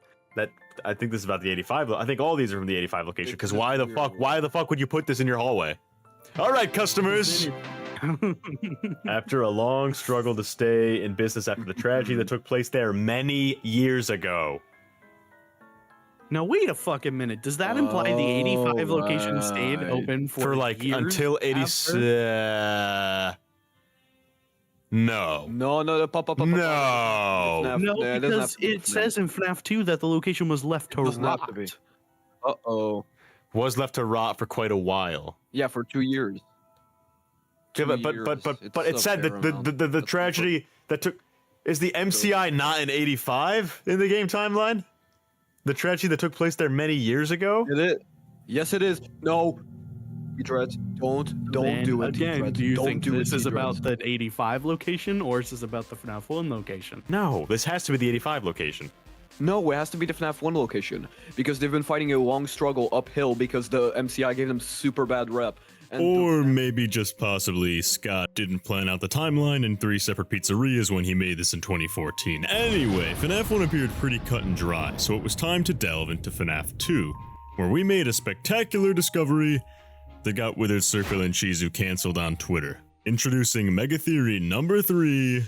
I think this is about the 85. I think all these are from the 85 location. Because why the fuck would you put this in your hallway? All right, customers. After a long struggle to stay in business after the tragedy that took place there many years ago. Now wait a fucking minute. Does that imply the 85 location stayed open for like years until 80. after? No. No. No. No, because it says in FNaF 2 that the location was left to Doesn't have to be. rot. Uh-oh. Was left to rot for quite a while. Yeah, for 2 years. Yeah, but it said that the tragedy that took is the MCI not in 85 in the game timeline? The tragedy that took place there many years ago? It is. Yes, it is. No. T-Dreads, don't Then do it. again, T-Dreads. do you Don't think do this it, is T-Dreads. about the 85 location or is this about the FNaF 1 location? No, this has to be the 85 location. No, it has to be the FNaF 1 location because they've been fighting a long struggle uphill because the MCI gave them super bad rep. And Or maybe just possibly Scott didn't plan out the timeline in 3 separate pizzerias when he made this in 2014. Anyway, FNaF 1 appeared pretty cut and dry, so it was time to delve into FNaF 2, where we made a spectacular discovery that got Withered Circle and Shizu cancelled on Twitter. Introducing Mega Theory number 3,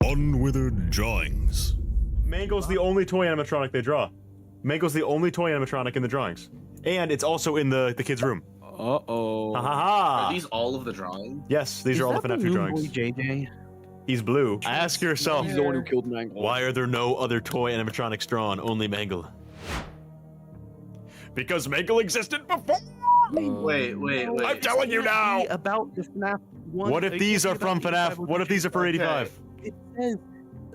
Unwithered Drawings. Mango's the only toy animatronic they draw. Mango's the only toy animatronic in the drawings. And it's also in the kid's room. Uh-oh. Ha ha ha! Are these all of the drawings? Yes, these are all the FNaF 2 drawings. JJ? He's blue. Ask yourself, He's the one who killed Mangle. why are there no other toy animatronics drawn, only Mangle? Because Mangle existed before! Wait. I'm telling you now! About the FNaF 1. What if these are from FNaF? What if these are for 85? It says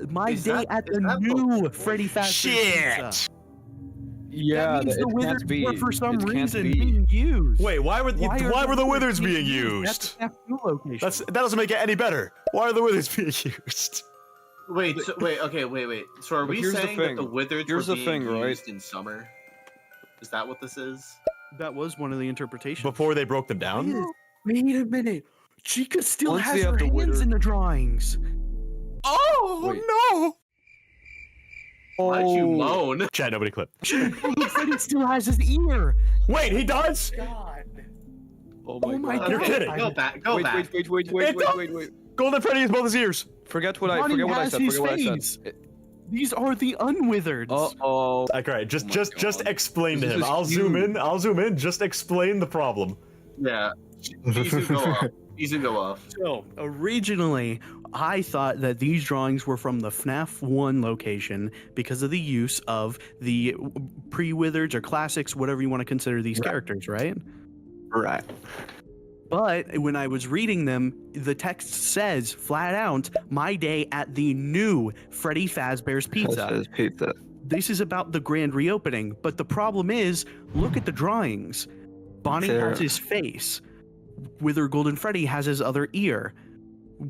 my Is day that- at is the that new Freddy Fazbear's Pizza. Shit! Yeah, That means the it can't wizards be. were for some It can't reason be. being used. Wait, why were the wizards being at used? the FNaF 2 location? That doesn't make it any better. Why are the wizards being used? Wait. So are But we here's the saying that thing. the Withered Here's were the being thing, right? used in summer? Is that what this is? That was one of the interpretations. before they broke them down. Wait a minute. Chica still Once has they her have the hands winner- in the drawings. Oh Wait. no! Why'd you moan? Chat, nobody clip. Freddy still has his ear. Wait, he does? God. Oh Oh my God. You're God. kidding. Go back. Go Wait, back. wait. Golden Freddy has both his ears. Forget what I Bonnie forget what I has said. his Forget what I face. said. These are the Unwithered. Uh-oh. Okay, just explain to This him. is I'll zoom huge. in. I'll zoom in. Just explain the problem. Yeah. Easy go off. Easy go off. So, originally, I thought that these drawings were from the FNaF 1 location because of the use of the pre-withereds or classics, whatever you want to consider these characters, right? Right. But when I was reading them, the text says flat out, "My day at the new Freddy Fazbear's Pizza." Pizza. This is about the grand reopening, but the problem is, look at the drawings. Bonnie has his face. Wither Golden Freddy has his other ear.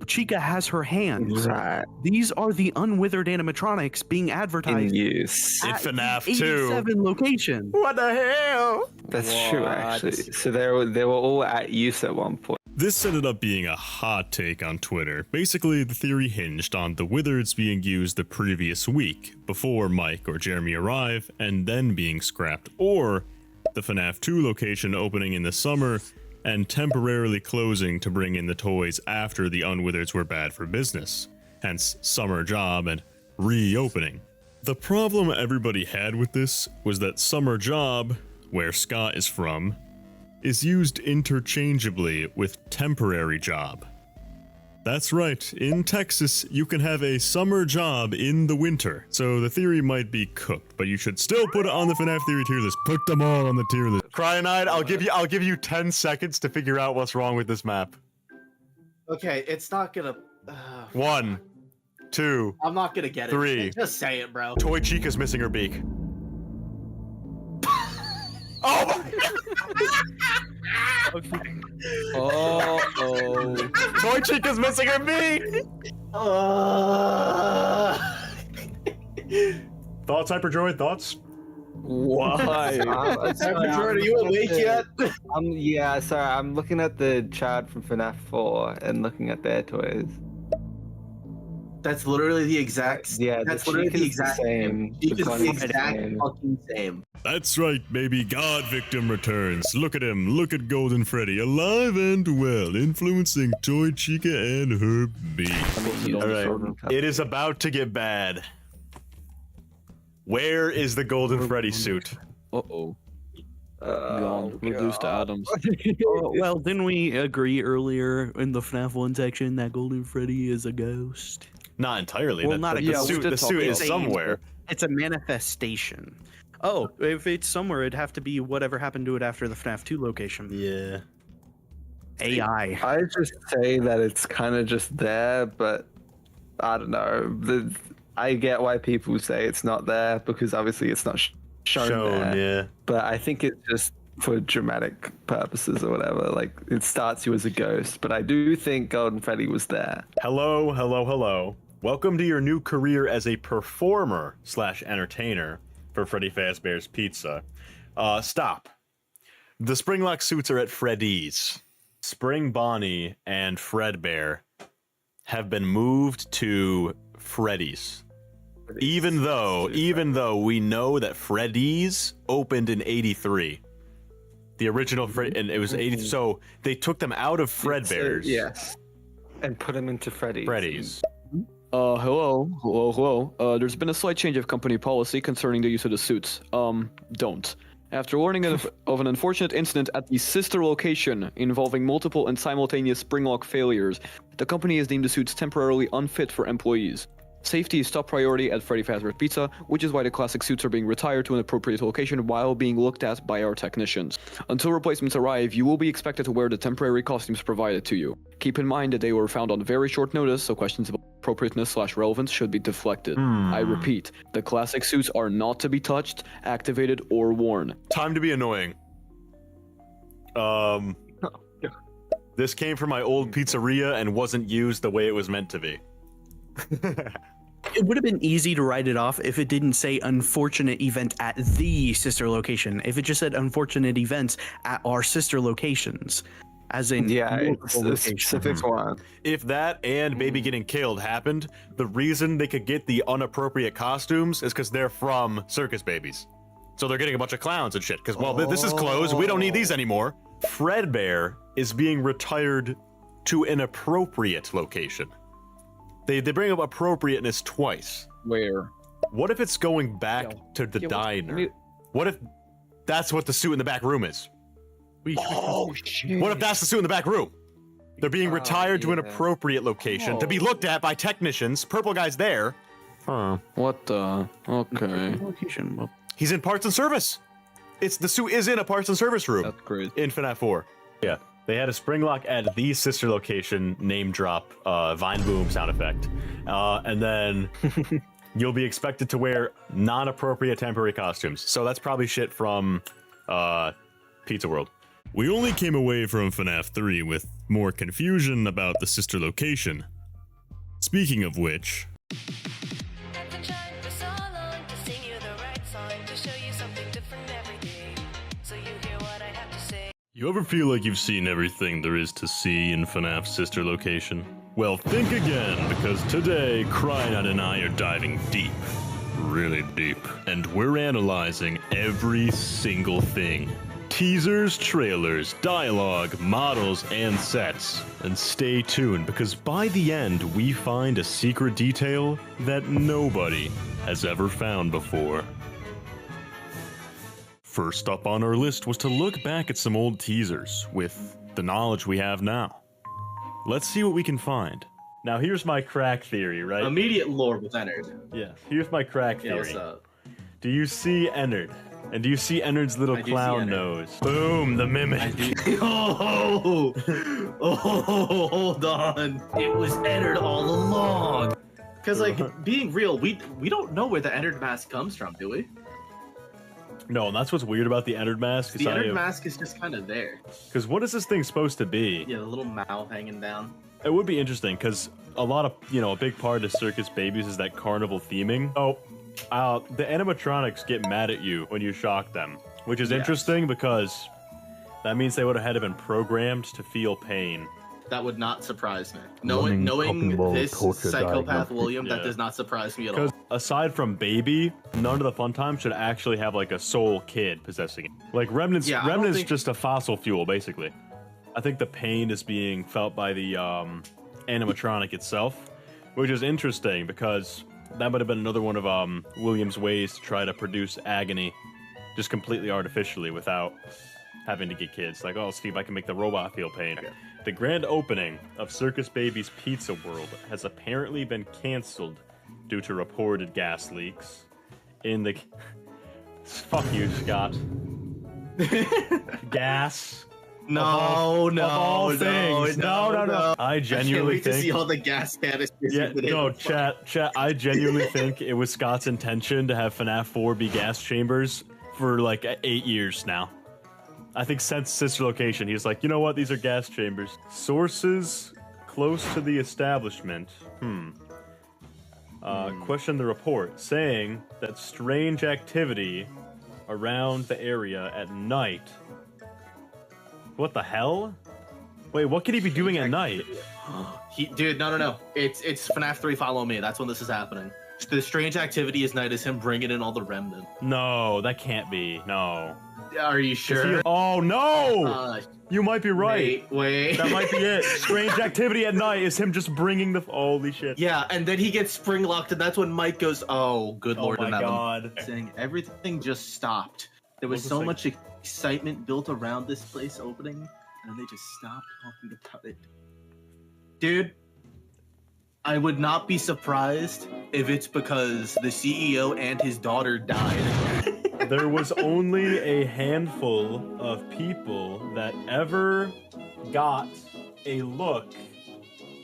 Chica has her hands. Right. These are the unwithered animatronics being advertised use. In at FNaF the 2. 87 location. What the hell? That's true, actually. So they were all at use at one point. This ended up being a hot take on Twitter. Basically, the theory hinged on the Withereds being used the previous week, before Mike or Jeremy arrive, and then being scrapped, or the FNaF 2 location opening in the summer and temporarily closing to bring in the toys after the Unwithereds were bad for business, hence summer job and reopening. The problem everybody had with this was that summer job, where Scott is from, is used interchangeably with temporary job. That's right, in Texas, you can have a summer job in the winter, so the theory might be cooked, but you should still put it on the FNaF Theory tier list. Put them all on the tier list. Cyanide, I'll give you 10 seconds to figure out what's wrong with this map. Okay, it's not gonna. 1, 2, I'm not gonna get it. 3. Just say it, bro. Toy Chica's missing her beak. Oh my! Oh. Toy Chica's missing her beak! Thoughts, Hyper Droid? Thoughts? Why? Are you awake yet? Yeah, sorry, I'm looking at the chat from FNaF 4 and looking at their toys. That's literally the exact. Yeah, that's the literally cheek the is the exact same. Cheek The is gun the is the exact same. fucking same. That's right, baby. GodVictim returns. Look at him. Look at Golden Freddy, alive and well, influencing Toy Chica and her beak. Alright, it is about to get bad. Where is the Golden Freddy suit? Uh-oh. Gone. Reduced to atoms. Well, didn't we agree earlier in the FNaF 1 section that Golden Freddy is a ghost? Not entirely. Well, not a the ghost. suit, the suit is somewhere. It's a manifestation. Oh, if it's somewhere, it'd have to be whatever happened to it after the FNaF 2 location. Yeah. AI. I just say that it's kind of just there, but I don't know. I get why people say it's not there because obviously it's not shown there. Yeah. But I think it's just for dramatic purposes or whatever. Like it starts you as a ghost, but I do think Golden Freddy was there. Hello, hello, hello. Welcome to your new career as a performer / entertainer for Freddy Fazbear's Pizza. Stop. The Springlock suits are at Freddy's. Spring Bonnie and Fredbear have been moved to Freddy's. Even though we know that Freddy's opened in 83. The original and it was 80, so they took them out of Fredbear's. Yes. And put them into Freddy's. Hello. There's been a slight change of company policy concerning the use of the suits. Don't. After learning of an unfortunate incident at the sister location involving multiple and simultaneous springlock failures, the company has deemed the suits temporarily unfit for employees. Safety is top priority at Freddy Fazbear's Pizza, which is why the classic suits are being retired to an appropriate location while being looked at by our technicians. Until replacements arrive, you will be expected to wear the temporary costumes provided to you. Keep in mind that they were found on very short notice, so questions of appropriateness / relevance should be deflected. I repeat, the classic suits are not to be touched, activated, or worn. Time to be annoying. This came from my old pizzeria and wasn't used the way it was meant to be. it would have been easy to write it off if it didn't say unfortunate event at the sister location. If it just said unfortunate events at our sister locations, as in multiple locations. If that and baby getting killed happened, the reason they could get the unappropriate costumes is because they're from circus babies. So they're getting a bunch of clowns and shit. Because, well, this is closed. We don't need these anymore. FREDBEAR is being retired to an appropriate location. They bring up appropriateness twice. Where? What if it's going back to the diner? What if that's what the suit in the back room is? Oh, shit. What if that's the suit in the back room? They're being retired to an appropriate location to be looked at by technicians. Purple guy's there. Huh. What the? Okay. Location. He's in parts and service. The suit is in a parts and service room. That's great. In FNaF 4. Yeah. They had a spring lock at the sister location, name drop, Vine Boom sound effect. And then you'll be expected to wear non-appropriate temporary costumes. So that's probably shit from Pizza World. We only came away from FNaF 3 with more confusion about the sister location. Speaking of which... You ever feel like you've seen everything there is to see in FNaF's sister location? Well, think again, because today, Crynot and I are diving deep. Really deep. And we're analyzing every single thing. Teasers, trailers, dialogue, models, and sets. And stay tuned, because by the end, we find a secret detail that nobody has ever found before. First up on our list was to look back at some old teasers with the knowledge we have now. Let's see what we can find. Now here's my crack theory, right? Immediate lore with Ennard. Yeah, here's my crack theory. Yeah, what's up? Do you see Ennard? And do you see Ennard's little clown nose? Boom, the mimic. Oh, hold on. It was Ennard all along. Because, like, being real, we don't know where the Ennard mask comes from, do we? No, and that's what's weird about the Ennard mask. The Ennard mask is just kind of there. Because what is this thing supposed to be? Yeah, the little mouth hanging down. It would be interesting, because a lot of, a big part of Circus Babies is that carnival theming. Oh, the animatronics get mad at you when you shock them, which is interesting because that means they would have had to been programmed to feel pain. That would not surprise me. Knowing this psychopath William, that does not surprise me at all. Because aside from Baby, none of the fun times should actually have like a soul kid possessing it. Like Remnant's just a fossil fuel, basically. I think the pain is being felt by the animatronic itself, which is interesting because that might have been another one of William's ways to try to produce agony just completely artificially without having to get kids. Like, oh, see if I can make the robot feel pain. Okay. The grand opening of Circus Baby's Pizza World has apparently been canceled due to reported gas leaks in the... Fuck you, Scott. Gas. No. I genuinely think... to see all the gas canisters. Chat. I genuinely think it was Scott's intention to have FNaF 4 be gas chambers for like 8 years now. I think since sister location, he's like, you know what? These are gas chambers. Sources close to the establishment. Question the report, saying that strange activity around the area at night. What the hell? Wait, what could he be doing at night? Dude, no. It's FNaF 3 Follow Me. That's when this is happening. The strange activity at night is him bringing in all the remnant. No, that can't be. No. Are you sure? Oh, no! You might be right. Wait. That might be it. Strange activity at night is him just bringing the... Holy shit. Yeah, and then he gets spring locked, and that's when Mike goes, oh, good lord. Oh my god. Saying everything just stopped. There was so much excitement built around this place opening, and then they just stopped talking about it. Dude, I would not be surprised if it's because the CEO and his daughter died. There was only a handful of people that ever got a look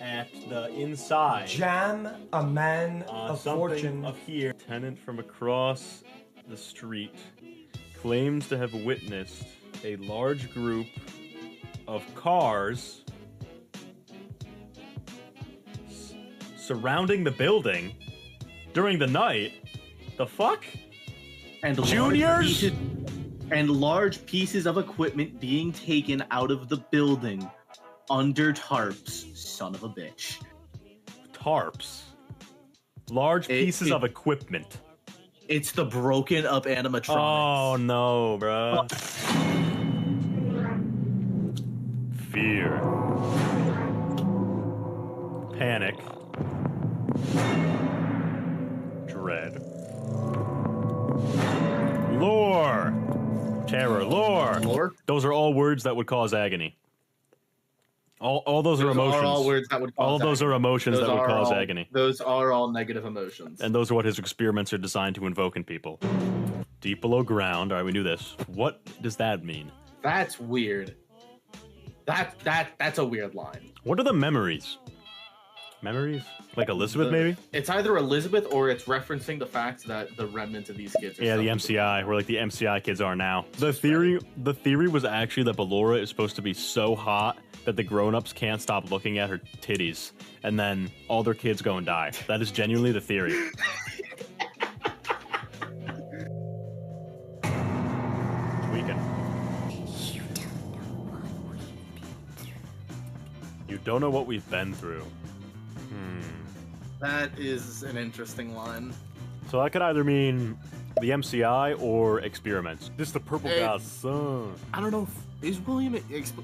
at the inside. Jam, a man of fortune. Up here. Tenant from across the street claims to have witnessed a large group of cars surrounding the building. During the night? The fuck? And Juniors? Large pieces of equipment being taken out of the building under tarps. Son of a bitch. Tarps? Large pieces of equipment. It's the broken up animatronics. Oh no, bro. Fear. Panic. Dread. Lore. Terror. Lore. Lore? Those are all words that would cause agony. All those are emotions. Are all words that would cause all of those agony. are emotions Those that would are cause all- agony. Those are all negative emotions. And those are what his experiments are designed to invoke in people. Deep below ground. All right, we knew this. What does that mean? That's weird. That's a weird line. What are the memories? Memories? Like Elizabeth, maybe? It's either Elizabeth or it's referencing the fact that the remnant of these kids are Yeah, the subject to- MCI, where like the MCI kids are now. The theory was actually that Ballora is supposed to be so hot that the grown-ups can't stop looking at her titties, and then all their kids go and die. That is genuinely the theory. Weekend. You don't know what we've been through. That is an interesting line. So that could either mean the MCI or experiments. This is the purple It- guy's son. I don't know. Is William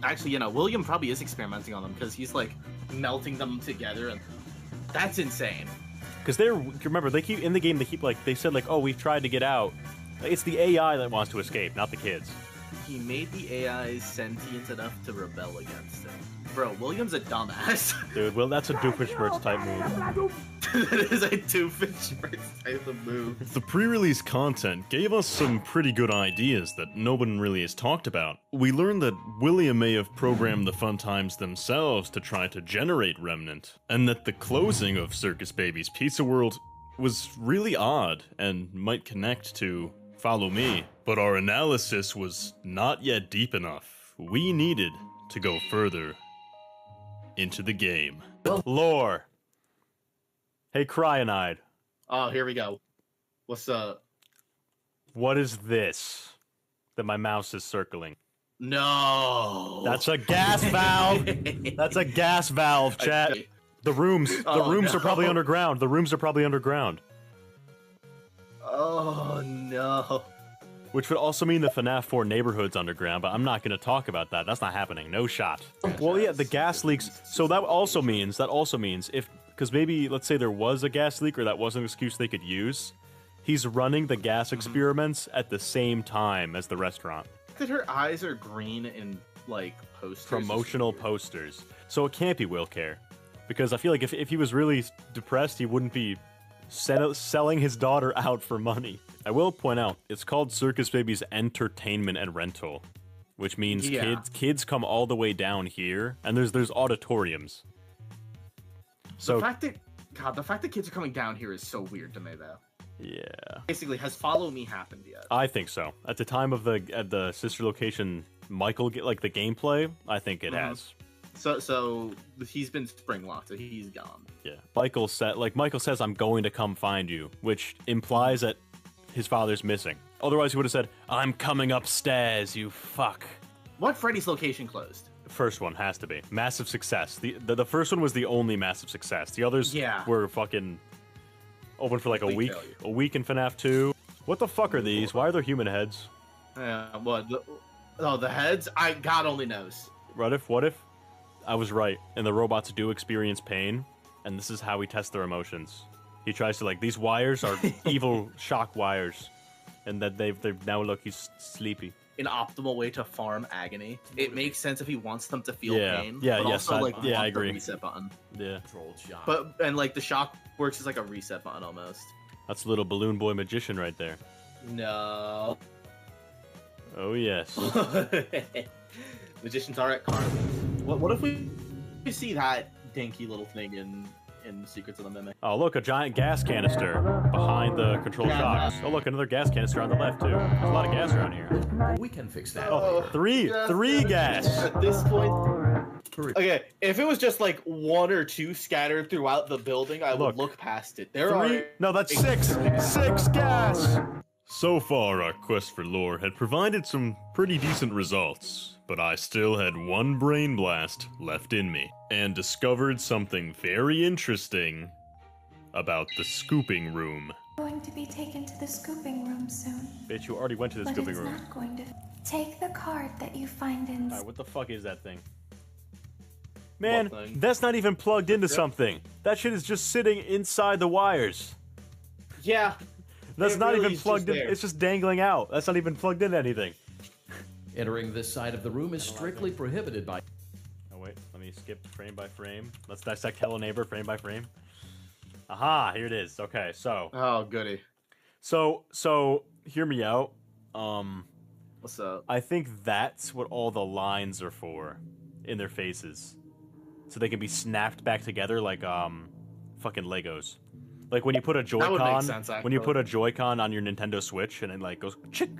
actually? You know, William probably is experimenting on them because he's like melting them together, and that's insane. Because remember, they keep in the game. They said like, oh, we've tried to get out. It's the AI that wants to escape, not the kids. He made the AIs sentient enough to rebel against him. Bro, William's a dumbass. Dude, well, that's a Doofenshmirtz type move. That is a Doofenshmirtz type of move. The pre-release content gave us some pretty good ideas that no one really has talked about. We learned that William may have programmed the Fun Times themselves to try to generate Remnant, and that the closing of Circus Baby's Pizza World was really odd and might connect to Follow Me. But our analysis was not yet deep enough. We needed to go further into the game. Lore. Hey, Cryonide. Oh, here we go. What's up? What is this that my mouse is circling? No. That's a gas valve. That's a gas valve, chat. The rooms are probably underground. The rooms are probably underground. Oh no. Which would also mean the FNaF 4 neighborhood's underground, but I'm not going to talk about that. That's not happening. No shot. Well, yeah, the gas leaks. So that also means if, because maybe, let's say there was a gas leak or that was an excuse they could use, he's running the gas experiments at the same time as the restaurant. That her eyes are green and like posters. Promotional posters. So it can't be Will Care. Because I feel like if he was really depressed, he wouldn't be selling his daughter out for money. I will point out, it's called Circus Baby's Entertainment and Rental, which means kids come all the way down here, and there's auditoriums. So the fact that kids are coming down here is so weird to me, though. Yeah. Basically, has Follow Me happened yet? I think so. At the time of the sister location, Michael the gameplay, I think it has. So he's been spring locked, so he's gone. Yeah. Michael says, I'm going to come find you, which implies that his father's missing. Otherwise, he would have said, I'm coming upstairs, you fuck. What Freddy's location closed? First one has to be. Massive success. The first one was the only massive success. The others were fucking open for like a week. Failure. A week in FNaF 2. What the fuck are these? Why are there human heads? Yeah, what? The heads? God only knows. What if? I was right, and the robots do experience pain, and this is how we test their emotions. He tries to these wires are evil shock wires, and that they've now look, he's sleepy. An optimal way to farm agony. It makes sense if he wants them to feel pain. Yeah, but yes, also, I agree. The reset button. Yeah. But the shock works as like a reset button almost. That's a little balloon boy magician right there. No. Oh yes. Magicians are at carnivals. What if we see that dinky little thing in Secrets of the Mimic? Oh look, a giant gas canister behind the control shocks. Oh look, another gas canister on the left too. There's a lot of gas around here. We can fix that. Oh, three gas. At this point, Okay, if it was just like 1 or 2 scattered throughout the building, I would look past it. There 3? are No, that's 6. 6 gas. So far, our quest for lore had provided some pretty decent results, but I still had one brain blast left in me, and discovered something very interesting about the scooping room. Going to be taken to the scooping room soon. Bitch, you already went to the scooping room. But it's not going to. Take the card that you find in. Alright, what the fuck is that thing? Man, that's not even plugged into something. That shit is just sitting inside the wires. Yeah. That's not really even is plugged just in. there. It's just dangling out. That's not even plugged into anything. Entering this side of the room is strictly prohibited by. Oh wait, let me skip frame by frame. Let's dissect Hello Neighbor frame by frame. Aha, here it is. Okay, so. Oh, goody. So hear me out. What's up? I think that's what all the lines are for in their faces. So they can be snapped back together like fucking Legos. Like when you put a That would make Joy-Con, sense, when you actually. put a Joy-Con on your Nintendo Switch and it like goes chick.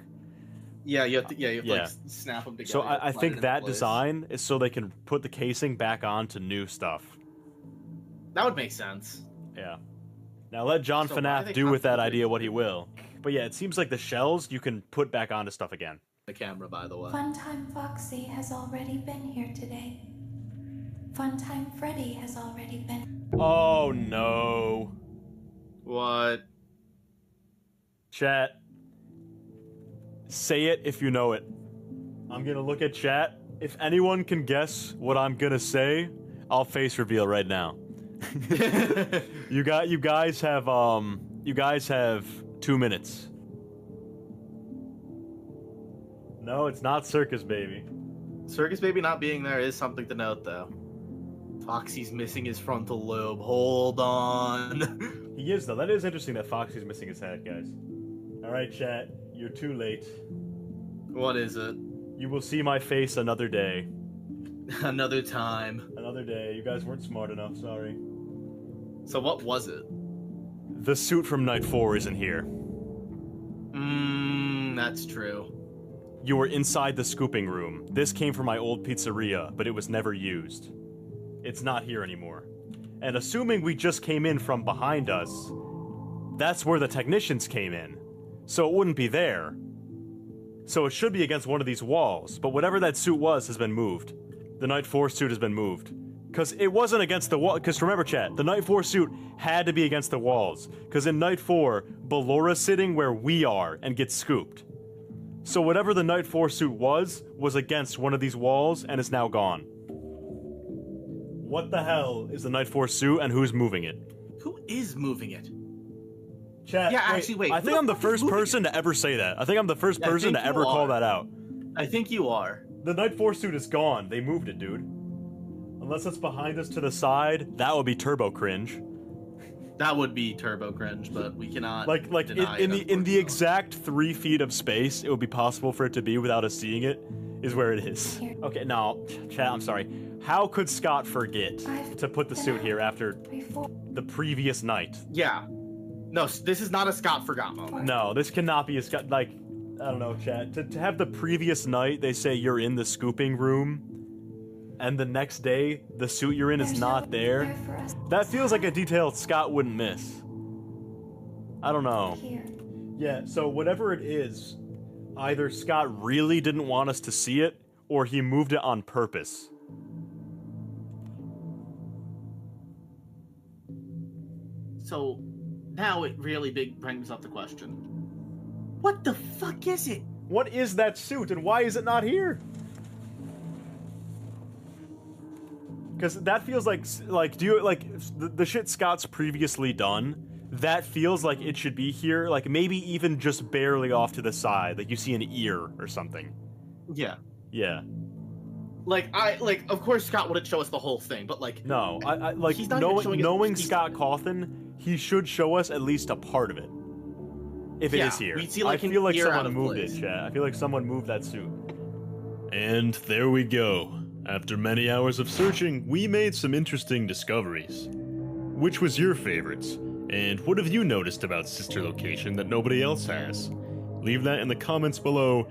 Yeah, you have to, like snap them together. So to I slide it think into that place. design is so they can put the casing back onto new stuff. That would make sense. Yeah. Now let John So why FNaF they do with that constantly- idea what he will. But yeah, it seems like the shells you can put back onto stuff again. The camera, by the way. Funtime Foxy has already been here today. Funtime Freddy has already been. Oh no. What? Chat. Say it if you know it. I'm gonna look at chat. If anyone can guess what I'm gonna say, I'll face reveal right now. You guys have 2 minutes. No, it's not Circus Baby. Circus Baby not being there is something to note, though. Foxy's missing his frontal lobe. Hold on. He is though. That is interesting that Foxy's missing his head, guys. Alright, chat. You're too late. What is it? You will see my face another day. Another time. Another day. You guys weren't smart enough, sorry. So what was it? The suit from Night 4 isn't here. That's true. You were inside the scooping room. This came from my old pizzeria, but it was never used. It's not here anymore. And assuming we just came in from behind us, that's where the technicians came in. So it wouldn't be there. So it should be against one of these walls, but whatever that suit was has been moved. The Night 4 suit has been moved. Because it wasn't against the wall. Because remember, chat, the Night 4 suit had to be against the walls. Because in Night 4, Ballora's sitting where we are and gets scooped. So whatever the Night 4 suit was against one of these walls and is now gone. What the hell is the Night 4 suit and who's moving it? Who is moving it? Chat, Yeah, actually, wait. I think I'm the first person to ever say that. I think I'm the first person to ever call that out. I think you are. The Night 4 suit is gone. They moved it, dude. Unless it's behind us to the side, that would be turbo cringe. That would be turbo cringe, but we cannot Like deny in the exact 3 feet of space it would be possible for it to be without us seeing it is where it is. Okay, now, chat, I'm sorry. How could Scott forget to put the suit here after the previous night? Yeah. No, this is not a Scott forgot moment. No, this cannot be a Scott, like, I don't know, chat. To have the previous night, they say you're in the scooping room, and the next day, the suit you're in is not there. That feels like a detail Scott wouldn't miss. I don't know. Yeah, so whatever it is, either Scott really didn't want us to see it, or he moved it on purpose. So now it really brings up the question. What the fuck is it? What is that suit and why is it not here? Because that feels like do you like the shit Scott's previously done? That feels like it should be here, like maybe even just barely off to the side, like you see an ear or something. Yeah. Yeah. Of course Scott wouldn't show us the whole thing, but like No, I like he's not even showing us knowing the piece Scott Cawthon, he should show us at least a part of it. If it is here. we'd see, like, I an feel like ear out someone of moved place. it, chat. I feel like someone moved that suit. And there we go. After many hours of searching, we made some interesting discoveries. Which was your favorites? And what have you noticed about Sister Location that nobody else has? Leave that in the comments below,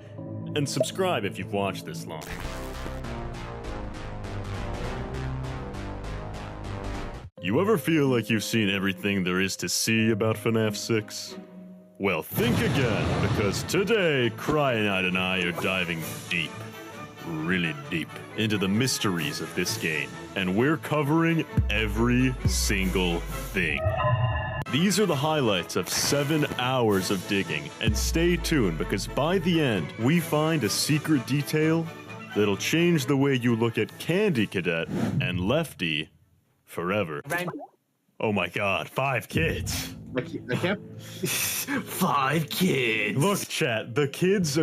and subscribe if you've watched this long. You ever feel like you've seen everything there is to see about FNaF 6? Well, think again, because today, Cryonite and I are diving deep, really deep, into the mysteries of this game, and we're covering every single thing. These are the highlights of 7 hours of digging, and stay tuned because by the end, we find a secret detail that'll change the way you look at Candy Cadet and Lefty forever. Oh my god, 5 kids. I can't. 5 kids. Look, chat, the kids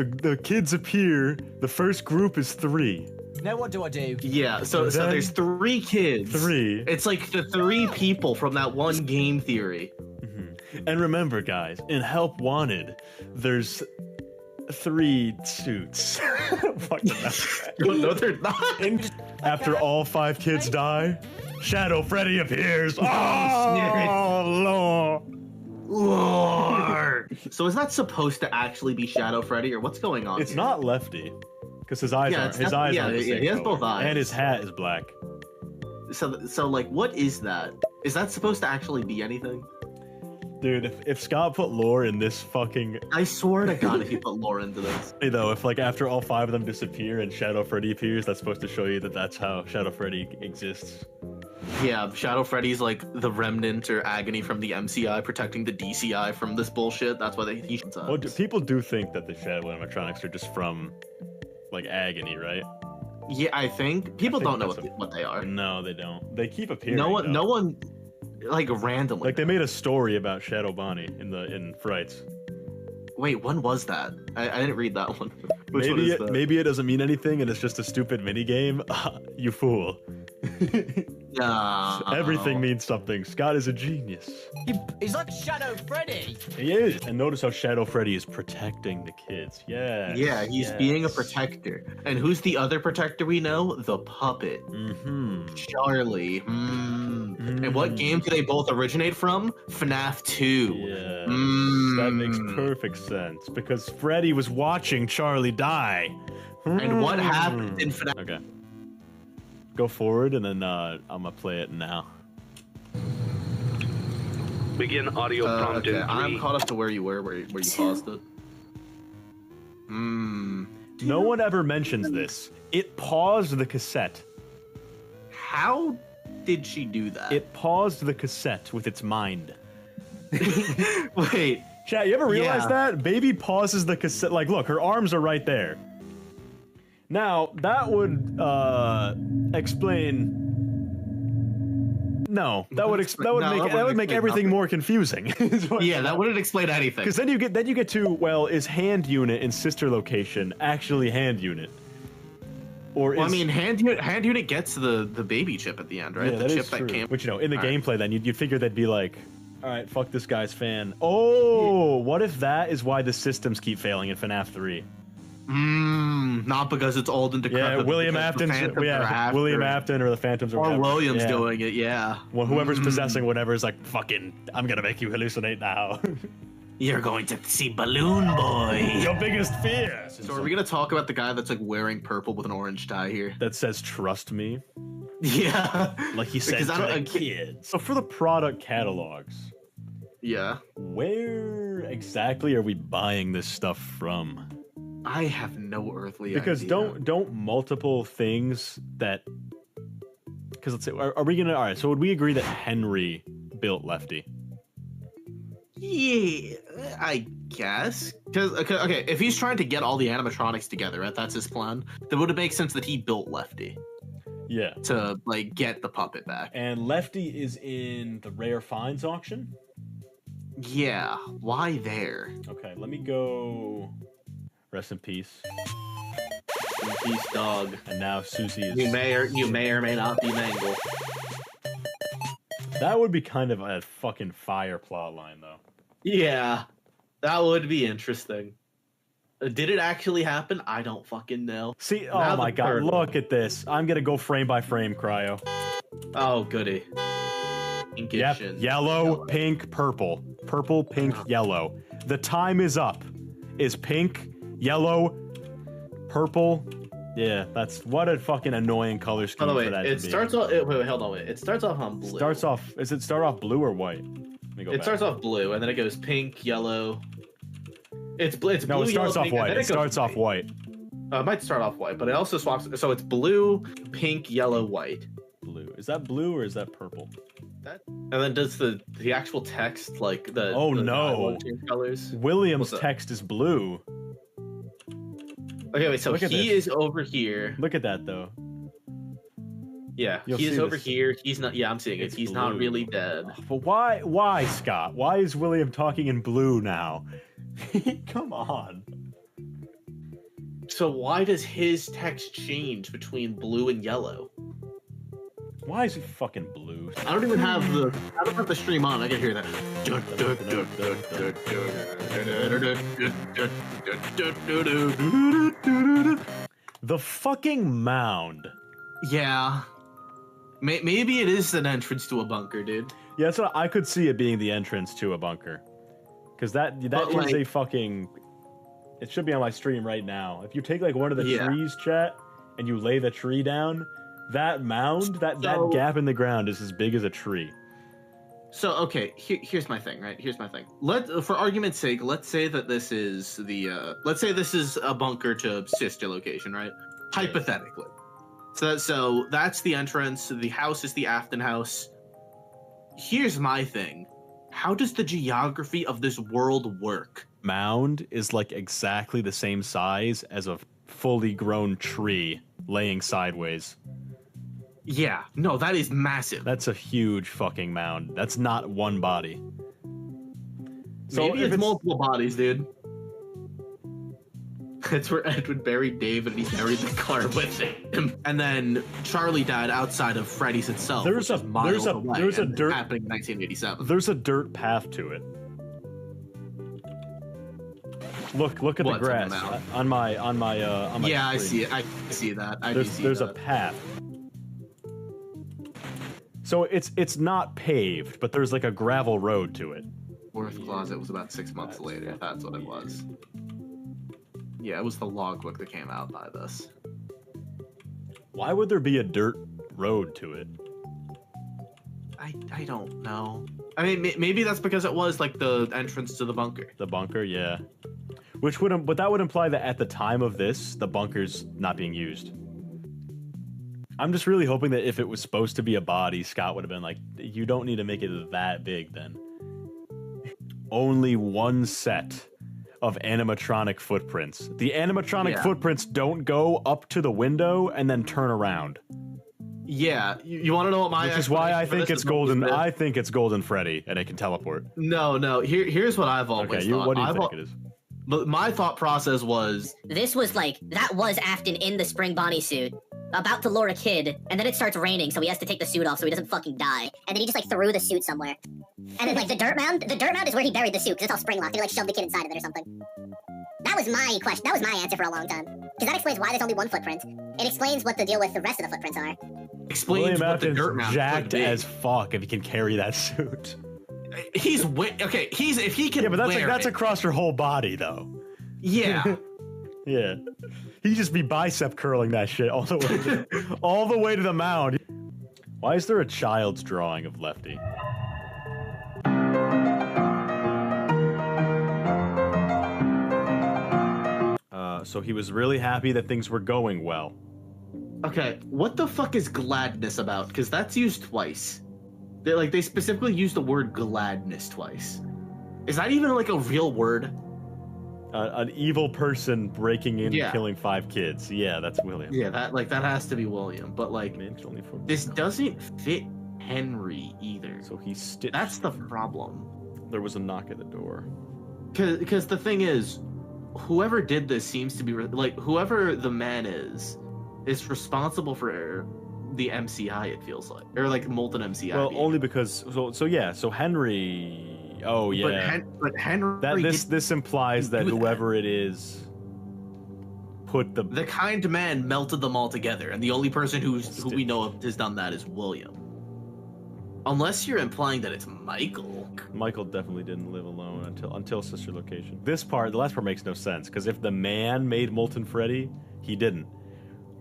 appear. The first group is 3. Now what do I do? Yeah, so there's 3 kids. 3. It's like the 3 people from that one game theory. And remember, guys, in Help Wanted, there's 3 suits. No, they're not. After all 5 kids die, Shadow Freddy appears. Oh, Lord. So is that supposed to actually be Shadow Freddy, or what's going on? It's here? not Lefty, because his eyes aren't. His eyes aren't the same he has color. both eyes, and his hat is black. So like, what is that? Is that supposed to actually be anything? Dude, if Scott put lore in this fucking... I swear to God, if he put lore into this. Hey, though, if like after all 5 of them disappear and Shadow Freddy appears, that's supposed to show you that that's how Shadow Freddy exists. Yeah, Shadow Freddy's like the remnant or agony from the MCI protecting the DCI from this bullshit. That's why he sucks. Well, people do think that the Shadow animatronics are just from like agony, right? Yeah, I think people don't know what they are. No, they don't. They keep appearing. No one, like randomly. Like they made a story about Shadow Bonnie in Frights. Wait, when was that? I didn't read that one. Which one is that? Maybe it doesn't mean anything and it's just a stupid mini game. You fool. Everything means something. Scott is a genius. He's like Shadow Freddy. He is. And notice how Shadow Freddy is protecting the kids. Yeah. Yeah, he's being a protector. And who's the other protector we know? The puppet. Charlie. And what game do they both originate from? FNaF 2. Yeah. That makes perfect sense because Freddy was watching Charlie die. And what happened in FNaF? Okay. Go forward and then I'm gonna play it now. Begin audio prompt in 3. I'm caught up to where you were, where you paused it. No one ever mentions this. It paused the cassette. How did she do that? It paused the cassette with its mind. Wait. Chat, you ever realize that? Baby pauses the cassette. Like, look, her arms are right there. Now, that would explain... No, that would make everything more confusing. Yeah, that wouldn't explain anything. Because then you get to, well, is hand unit in sister location actually hand unit? Or well, I mean, hand unit gets the baby chip at the end, right? Yeah, the chip that came. Which, you know, in the gameplay, then you'd figure they'd be like, all right, fuck this guy's fan. Oh, what if that is why the systems keep failing in FNaF 3? Not because it's old and decrepit. Yeah, William Afton or the Phantoms or William's doing it. Yeah. Well, whoever's possessing whatever is like, fucking, I'm gonna make you hallucinate now. You're going to see Balloon Boy. Your biggest fear. So are we gonna talk about the guy that's like wearing purple with an orange tie here? That says "Trust me." Yeah. Like he said to the kids. So for the product catalogs. Yeah. Where exactly are we buying this stuff from? I have no earthly because idea. don't multiple things that. Because let's say, are we gonna? All right. So would we agree that Henry built Lefty? Yeah, I guess. Because okay, if he's trying to get all the animatronics together, right? That's his plan. Then would it make sense that he built Lefty? Yeah. To like get the puppet back. And Lefty is in the rare finds auction. Yeah. Why there? Okay, let me go. Rest in peace. Rest in peace, dog. And now Susie is. You may or may not be Mangle. That would be kind of a fucking fire plot line, though. Yeah, that would be interesting. Did it actually happen? I don't fucking know. See, oh my god, look at this. I'm gonna go frame by frame, Cryo. Oh, goody. Yep, yellow, pink, purple. Purple, pink, yellow. The time is up. Is pink, yellow, purple, Yeah, that's what a fucking annoying color scheme By the way, for that it to be. starts off. Wait, hold on, wait. It starts off on blue. Starts off. Is it start off blue or white? Let me go It back. starts off blue, and then it goes pink, yellow. It's blue. It's No, blue, it starts yellow, off pink, and white. then It goes starts off white. It might start off white, but it also swaps. So it's blue, pink, yellow, white. Blue. Is that blue or is that purple? And then does the actual text like the? Oh the no! dialogue change colors. William's What's up? text is blue. Okay, wait. So Look at he this. is over here. Look at that though. Yeah, You'll he is see over this. here. He's not. Yeah, I'm seeing it. It's He's not blue. really dead. But why, Scott? Why is William talking in blue now? Come on. So why does his text change between blue and yellow? Why is he fucking blue? I don't even have the stream on. I can hear that. The fucking mound. Yeah. Maybe it is an entrance to a bunker, dude. Yeah, that's what I could see it being the entrance to a bunker. Because that is like- a fucking. It should be on my stream right now. If you take like one of the Yeah. trees, chat, and you lay the tree down, that mound, that gap in the ground is as big as a tree. So okay, here's my thing, right? Here's my thing. For argument's sake, let's say that this is let's say this is a bunker to sister location, right? Hypothetically. So that's the entrance. The house is the Afton house. Here's my thing. How does the geography of this world work? Mound is like exactly the same size as a fully grown tree laying sideways. Yeah, no, that is massive. That's a huge fucking mound. That's not one body. So Maybe if it's multiple bodies, dude. That's where Edward buried David and he buried the car with him. And then Charlie died outside of Freddy's itself. There's which a- is miles there's a- away, there's a and dirt- happening in 1987. There's a dirt path to it. Look at What's the on the grass mound? on my Yeah, I screen. see it. I see that. I do see There's a that. path. So it's not paved, but there's like a gravel road to it. Fourth closet was about 6 months later. That's what it was. Yeah, it was the logbook that came out by this. Why would there be a dirt road to it? I don't know. I mean, maybe that's because it was like the entrance to the bunker. The bunker, yeah. But that would imply that at the time of this, the bunker's not being used. I'm just really hoping that if it was supposed to be a body, Scott would have been like, you don't need to make it that big then. Only one set of animatronic footprints. The animatronic footprints don't go up to the window and then turn around. Yeah, you want to know what my Which is why I explanation for think this it's is always golden. been? I think it's Golden Freddy, and it can teleport. No. Here's what I've always thought. What do you think it is? But my thought process was This was that was Afton in the spring Bonnie suit, about to lure a kid, and then it starts raining, so he has to take the suit off so he doesn't fucking die. And then he just threw the suit somewhere. And then the dirt mound is where he buried the suit, because it's all spring locked, and he shoved the kid inside of it or something. That was my question. That was my answer for a long time. Because that explains why there's only one footprint. It explains what the deal with the rest of the footprints are. explains William what the Afton's dirt mound jacked could be. as fuck if he can carry that suit. If he can. Yeah, but that's wear that's it. across your whole body though. Yeah. Yeah. He'd just be bicep curling that shit all the way all the way to the mound. Why is there a child's drawing of Lefty? So he was really happy that things were going well. Okay, what the fuck is gladness about? Because that's used twice. They specifically use the word gladness twice. Is that even a real word? An evil person breaking in Yeah. and killing 5 kids. Yeah, that's William. Yeah, that has to be William. But this doesn't fit Henry either. So he stitched. That's the problem. There was a knock at the door. Because the thing is, whoever did this seems to be whoever the man is responsible for the MCI. It feels like, or molten MCI. Well, only because so Henry. Oh yeah. But Henry. This implies that whoever it is put the kind man melted them all together, and the only person who we know of has done that is William. Unless you're implying that it's Michael. Michael definitely didn't live alone until sister location. The last part makes no sense because if the man made Molten Freddy, he didn't.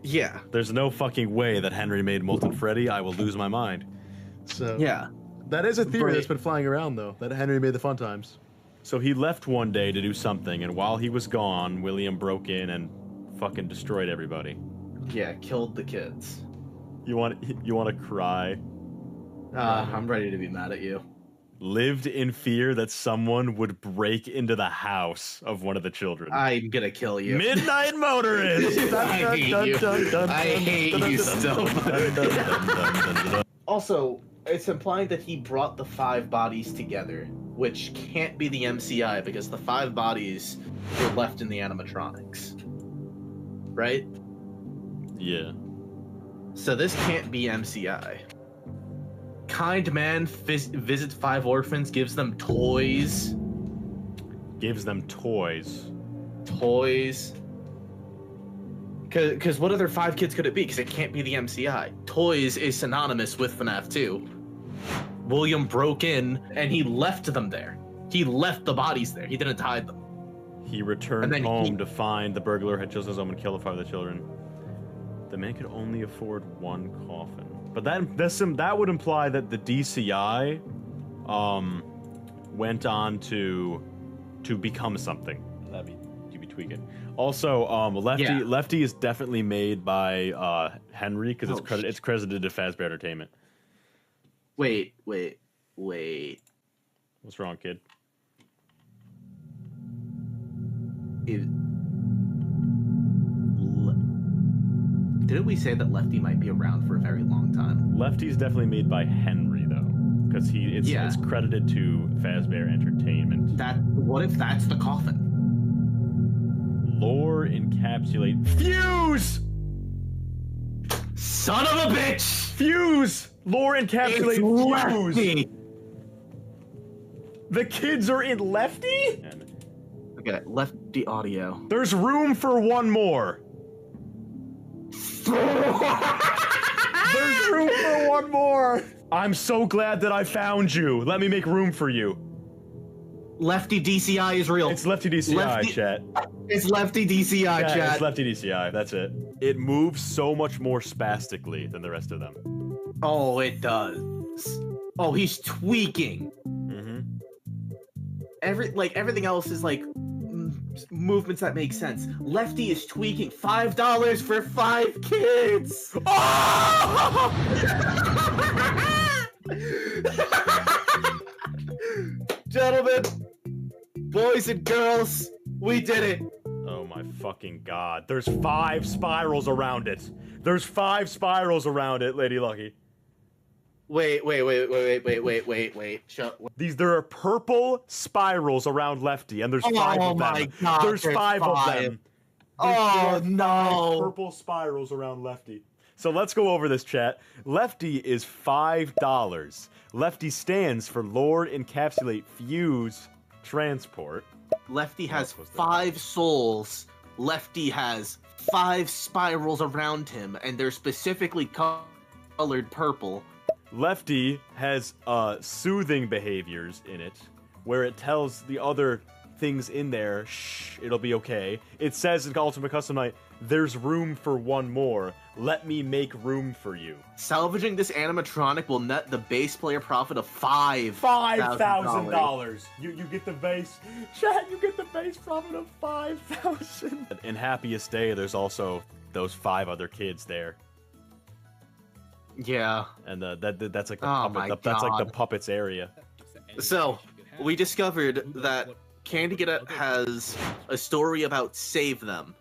Yeah. There's no fucking way that Henry made Molten Freddy. I will lose my mind. So yeah, that is a theory Right. that's been flying around though. That Henry made the fun times. So he left one day to do something, and while he was gone, William broke in and fucking destroyed everybody. Yeah, killed the kids. You want to cry? I'm ready to be mad at you. Lived in fear that someone would break into the house of one of the children. I'm gonna kill you. Midnight Motorist! I hate you. I hate you so much. Also, it's implying that he brought the 5 bodies together, which can't be the MCI because the 5 bodies were left in the animatronics. Right? Yeah. So this can't be MCI. Kind man visits 5 orphans, gives them toys. Gives them toys. Toys. Because what other 5 kids could it be? Because it can't be the MCI. Toys is synonymous with FNaF 2. William broke in and he left them there. He left the bodies there. He didn't hide them. He returned home to find the burglar had chosen his own and killed the 5 of the children. The man could only afford 1 coffin. But that would imply that the DCI went on to become something. You'd be tweaking. Also, Lefty is definitely made by Henry because it's credited to Fazbear Entertainment. Wait. What's wrong, kid? Didn't we say that Lefty might be around for a very long time? Lefty's definitely made by Henry though, because it's credited to Fazbear Entertainment. What if that's the coffin? Lore encapsulate fuse. Son of a bitch! Fuse. Lore encapsulate fuse. Lefty. The kids are in Lefty. Okay, Lefty audio. There's room for one more. There's room for one more. I'm so glad that I found you. Let me make room for you. LeftyDCI is real. It's LeftyDCI, chat. It's LeftyDCI, chat. It's LeftyDCI. That's it. It moves so much more spastically than the rest of them. Oh, it does. Oh, he's tweaking. Mm-hmm. Everything else is like movements that make sense. Lefty is tweaking. $5 for 5 kids. Oh! Gentlemen, boys and girls, we did it. Oh my fucking god. There's 5 spirals around it. There's 5 spirals around it, Lady Lucky. Wait. There are purple spirals around Lefty, and there's 5 of them. Oh my god. There's 5 of them. Oh no. 5 purple spirals around Lefty. So let's go over this, chat. Lefty is $5. Lefty stands for Lore Encapsulate Fuse Transport. Lefty has 5 souls. Lefty has 5 spirals around him, and they're specifically colored purple. Lefty has soothing behaviors in it, where it tells the other things in there, shh, it'll be okay. It says in Ultimate Custom Night, there's room for one more. Let me make room for you. Salvaging this animatronic will net the base player profit of $5,000. You get the base, chat, you get the base profit of $5,000. In Happiest Day, there's also those 5 other kids there. Yeah. And that's like the puppet, that's like the puppets area. So, we discovered that Candy Cadet has a story about Save Them.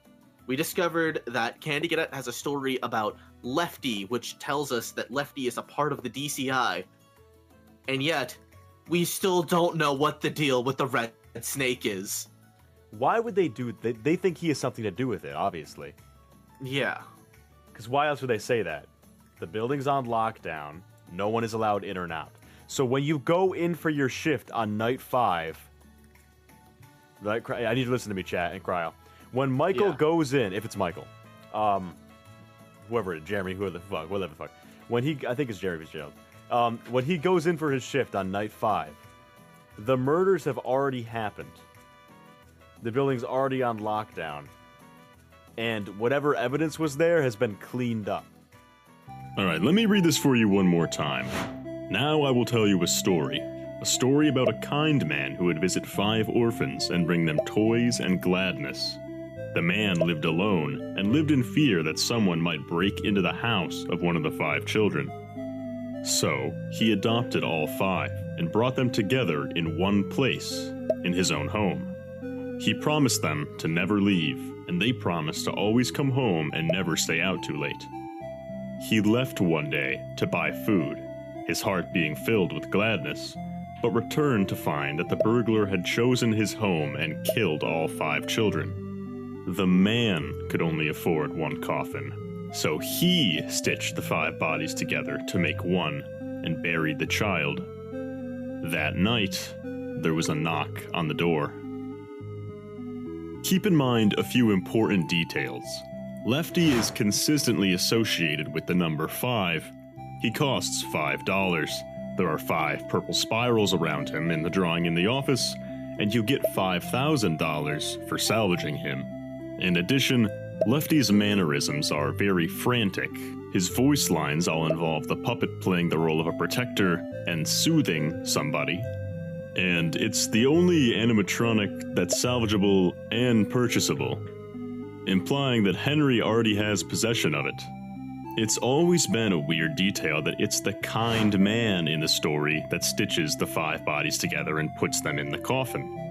We discovered that Candy Cadet has a story about Lefty, which tells us that Lefty is a part of the DCI. And yet, we still don't know what the deal with the red snake is. Why would they do it? They think he has something to do with it, obviously. Yeah. Because why else would they say that? The building's on lockdown. No one is allowed in or out. So when you go in for your shift on night 5, right? I need you to listen to me, chat, and Cryo. When Michael goes in, if it's Michael, whoever it is, Jeremy, whatever the fuck. When I think it's Jeremy Fitzgerald. When he goes in for his shift on night 5, the murders have already happened. The building's already on lockdown. and whatever evidence was there has been cleaned up. Alright, let me read this for you one more time. Now I will tell you a story. A story about a kind man who would visit 5 orphans and bring them toys and gladness. The man lived alone and lived in fear that someone might break into the house of one of the 5 children. So, he adopted all 5 and brought them together in one place, in his own home. He promised them to never leave, and they promised to always come home and never stay out too late. He left one day to buy food, his heart being filled with gladness, but returned to find that the burglar had chosen his home and killed all 5 children. The man could only afford one coffin, so he stitched the 5 bodies together to make one and buried the child. That night, there was a knock on the door. Keep in mind a few important details. Lefty is consistently associated with the number 5. He costs $5. There are 5 purple spirals around him in the drawing in the office, and you get $5,000 for salvaging him. In addition, Lefty's mannerisms are very frantic. His voice lines all involve the puppet playing the role of a protector and soothing somebody. And it's the only animatronic that's salvageable and purchasable, implying that Henry already has possession of it. It's always been a weird detail that it's the kind man in the story that stitches the 5 bodies together and puts them in the coffin.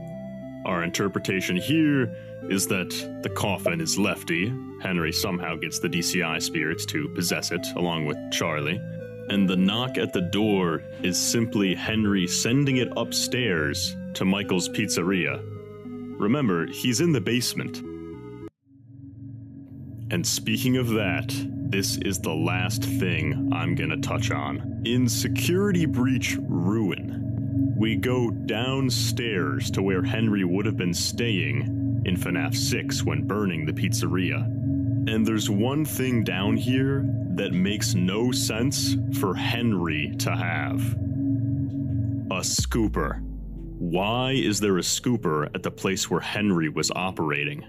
Our interpretation here is that the coffin is Lefty, Henry somehow gets the DCI spirits to possess it along with Charlie, and the knock at the door is simply Henry sending it upstairs to Michael's pizzeria. Remember, he's in the basement. And speaking of that, this is the last thing I'm gonna touch on. In Security Breach Ruin, we go downstairs to where Henry would have been staying in FNaF 6 when burning the pizzeria. And there's one thing down here that makes no sense for Henry to have. A scooper. Why is there a scooper at the place where Henry was operating?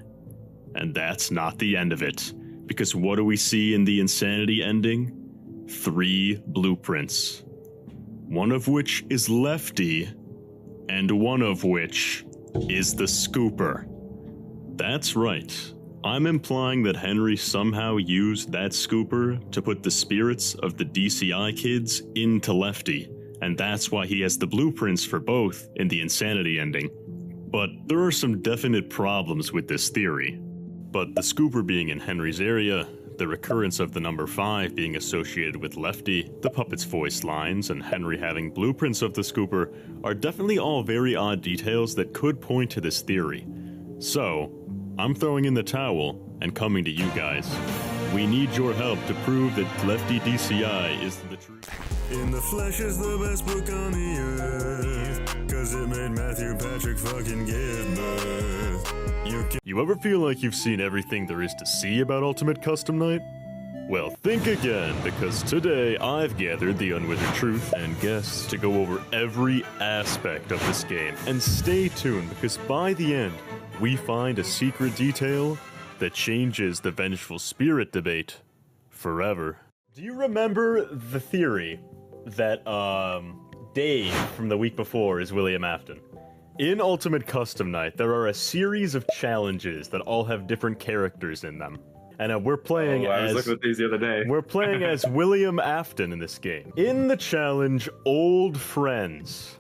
And that's not the end of it, because what do we see in the Insanity ending? 3 blueprints. One of which is Lefty, and one of which is the scooper. That's right. I'm implying that Henry somehow used that scooper to put the spirits of the DCI kids into Lefty, and that's why he has the blueprints for both in the Insanity ending. But there are some definite problems with this theory. But the scooper being in Henry's area, the recurrence of the number 5 being associated with Lefty, the puppet's voice lines, and Henry having blueprints of the scooper are definitely all very odd details that could point to this theory. So, I'm throwing in the towel and coming to you guys. We need your help to prove that LeftyDCI is the truth. In the Flesh is the best book on the earth, 'cause it made Matthew Patrick fucking give birth. You ever feel like you've seen everything there is to see about Ultimate Custom Night? Well, think again, because today I've gathered the Unwithered truth and guests to go over every aspect of this game. And stay tuned, because by the end, we find a secret detail that changes the Vengeful Spirit debate forever. Do you remember the theory that Dave from the week before is William Afton? In Ultimate Custom Night, there are a series of challenges that all have different characters in them. And we're playing I was looking at these the other day. We're playing as William Afton in this game. In the challenge, Old Friends.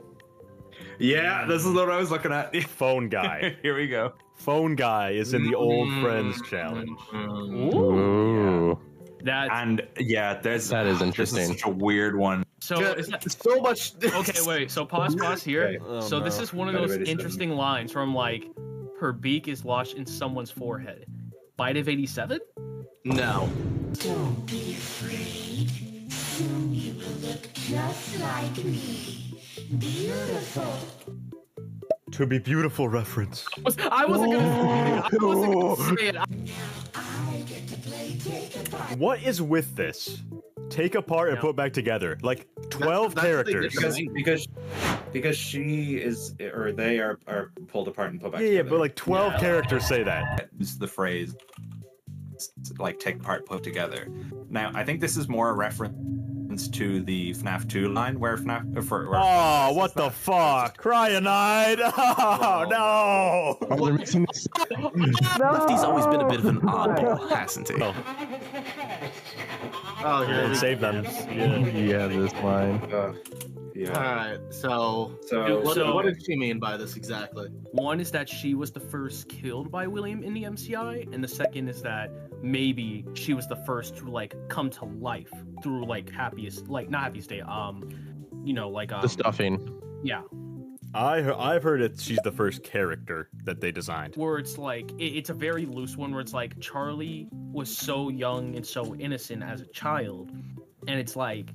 Yeah, this is what I was looking at. Phone Guy. Here we go. Phone Guy is in the Old Friends challenge. Ooh. That is interesting. This is such a weird one. So is that so much? Okay, wait. So pause here. Okay. So this is one of those interesting lines from like, her beak is lodged in someone's forehead. Bite of 87? No. Don't be afraid. Soon you will look just like me. Beautiful. To Be Beautiful reference. I wasn't gonna say it. What is with this? Take apart and put back together. Like 12 characters. Because she is, or they are pulled apart and put back Yeah, together. but like 12 characters say that. This is the phrase. like take apart, put together. Now, I think this is more a reference to the FNaF 2 line where FNaF. What the fuck? Cryonide! Oh, no! Lefty's always been a bit of an oddball, hasn't he? Oh, here save them. Yeah, this line. All right. So what did she mean by this exactly? One is that she was the first killed by William in the MCI, and the second is that maybe she was the first to like come to life through like not happiest day. The stuffing. Yeah. I've heard it. She's the first character that they designed. Where it's like it's a very loose one. Where it's like Charlie was so young and so innocent as a child, and it's like,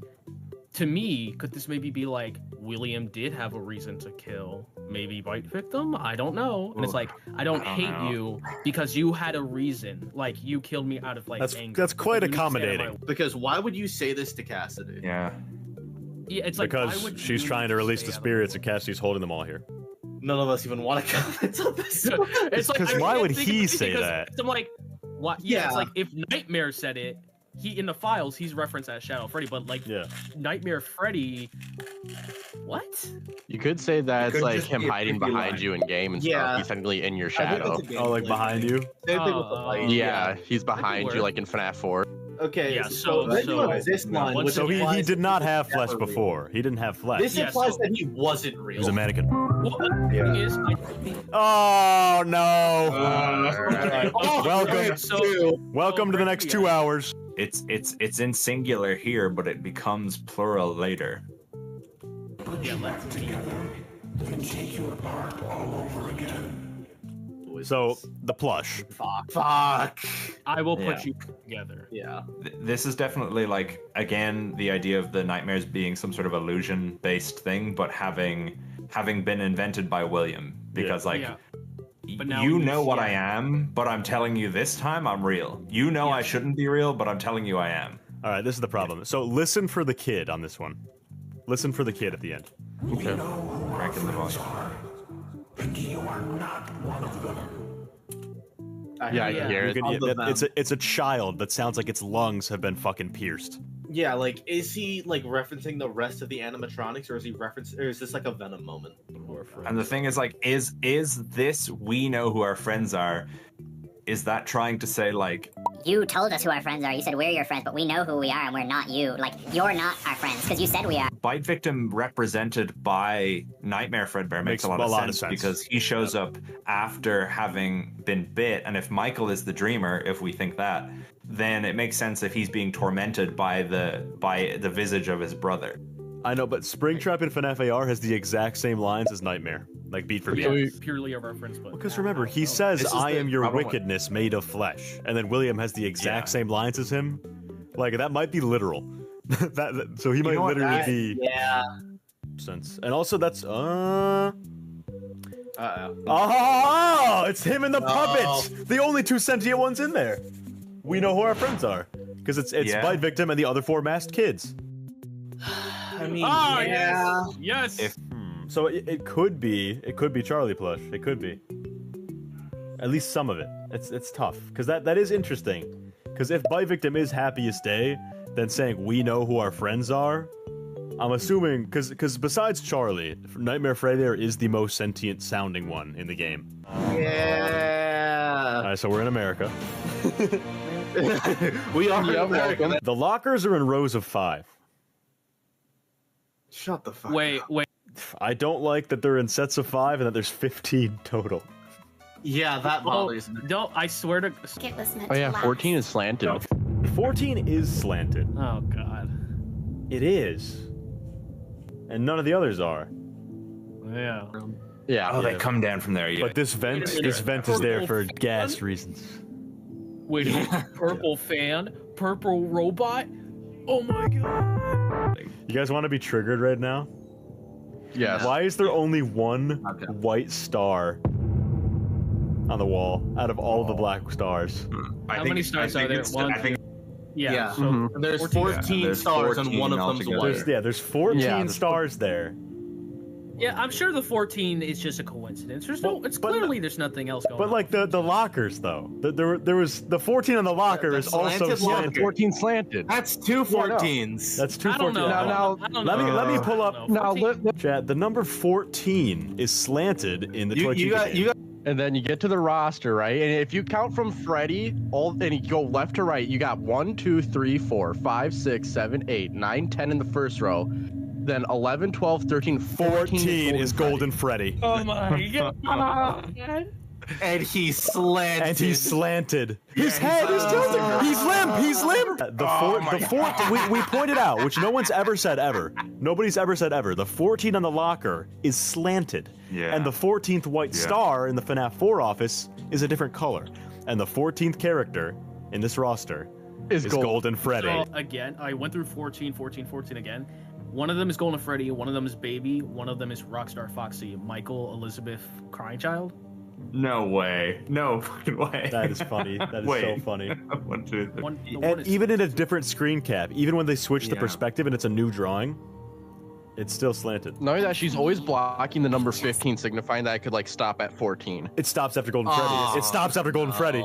to me, could this maybe be like William did have a reason to kill? Maybe bite victim? I don't know. And it's like, I don't hate you because you had a reason. Like you killed me out of like anger. That's quite accommodating. Because why would you say this to Cassidy? Yeah. Yeah, it's like, because she's trying to release the spirits and Cassidy's holding them all here. None of us even want to comment on this. It's like, because why would he say that? I'm like, what? Yeah, it's like if Nightmare said it, he in the files he's referenced as Shadow Freddy, but like Nightmare Freddy, what? You could say that it's like him hiding behind you in game and stuff. He's technically in your shadow. Oh, like behind you? Yeah, he's behind you like in FNaF 4. Okay, yeah, so this line, so he did not have flesh before. He didn't have flesh. This implies that he wasn't real. He was a mannequin. Well, the thing is, Oh no! Welcome. Welcome to the next 2 hours. It's in singular here, but it becomes plural later. Put let's together, then take you apart all over again. So the plush. Fuck. I will put you together. Yeah. This is definitely like, again, the idea of the nightmares being some sort of illusion-based thing, but having been invented by William, because But now you know what I am, but I'm telling you this time I'm real. You know I shouldn't be real, but I'm telling you I am. All right, this is the problem. So listen for the kid on this one. Listen for the kid at the end. Okay. Cranking the volume. And you are not one of them. Yeah, I can hear it. It's a child that sounds like its lungs have been fucking pierced. Yeah, like, is he like referencing the rest of the animatronics, or is this like a Venom moment? And the thing is, like, is this we know who our friends are? Is that trying to say like, you told us who our friends are? You said we're your friends, but we know who we are and we're not you. Like, you're not our friends because you said we are. Bite victim represented by Nightmare Fredbear makes a lot of sense because he shows up after having been bit, and if Michael is the dreamer, if we think that, then it makes sense if he's being tormented by the visage of his brother. I know, but Springtrap in FNaF AR has the exact same lines as Nightmare, like beat for beat. Purely a reference, but because remember, he says, "I am your wickedness made of flesh," and then William has the exact same lines as him. Like that might be literal. So he might literally be. Yeah. Sense, and also that's Uh-oh. Oh, it's him and the puppets. The only two sentient ones in there. We know who our friends are because it's Bite Victim and the other 4 masked kids. I mean, yes. So it could be Charlie Plush. It could be. At least some of it. It's tough because that is interesting. Because if Bite Victim is happiest day, then saying we know who our friends are, I'm assuming because besides Charlie, Nightmare FREDBEAR is the most sentient sounding one in the game. Yeah. All right, so we're in America. We are in America. The lockers are in rows of 5. Shut the fuck Wait. I don't like that they're in sets of 5 and that there's 15 total. Yeah, that bothers me. No, I swear to. Oh yeah, 14 is slanted. 14 is slanted. Oh god. It is. And none of the others are. Yeah. Yeah. Oh, they come down from there. Yeah. But this vent is there for gas reasons. Wait, purple fan, purple robot. Oh my god. You guys want to be triggered right now? Yes. Why is there only one white star on the wall out of all the black stars? How many stars are there? Yeah. So there's 14 stars and one of them's white. There's 14 stars there. Yeah, I'm sure the 14 is just a coincidence. There's no. It's clearly there's nothing else going on. But like the lockers though, there was the 14 on the locker is also slanted. 14 slanted. That's two 14s. That's two I don't 14s. know. Let me pull up. Now, Chad, the number 14 is slanted in the Toy Chica game. And then you get to the roster, right? And if you count from Freddy, and you go left to right, you got 1, 2, 3, 4, 5, 6, 7, 8, 9, 10 in the first row. Then 11, 12, 13, 14 is Golden Freddy. Oh my god. And he's slanted. His head is tilted. He's limp. The fourth we pointed out, which no one's ever said ever. Nobody's ever said ever. The 14 on the locker is slanted. Yeah. And the 14th white star in the FNaF 4 office is a different color. And the 14th character in this roster is Golden Freddy. So, again, I went through 14 again. One of them is Golden Freddy, one of them is Baby, one of them is Rockstar Foxy, Michael, Elizabeth, Crying Child. No way. No fucking way. That is funny. That is so funny. 1, 2, 3. And even in a different screen cap, even when they switch the perspective and it's a new drawing, it's still slanted. Knowing that she's always blocking the number 15, signifying that I could like stop at 14. It stops after Golden Freddy. It stops after Golden Freddy.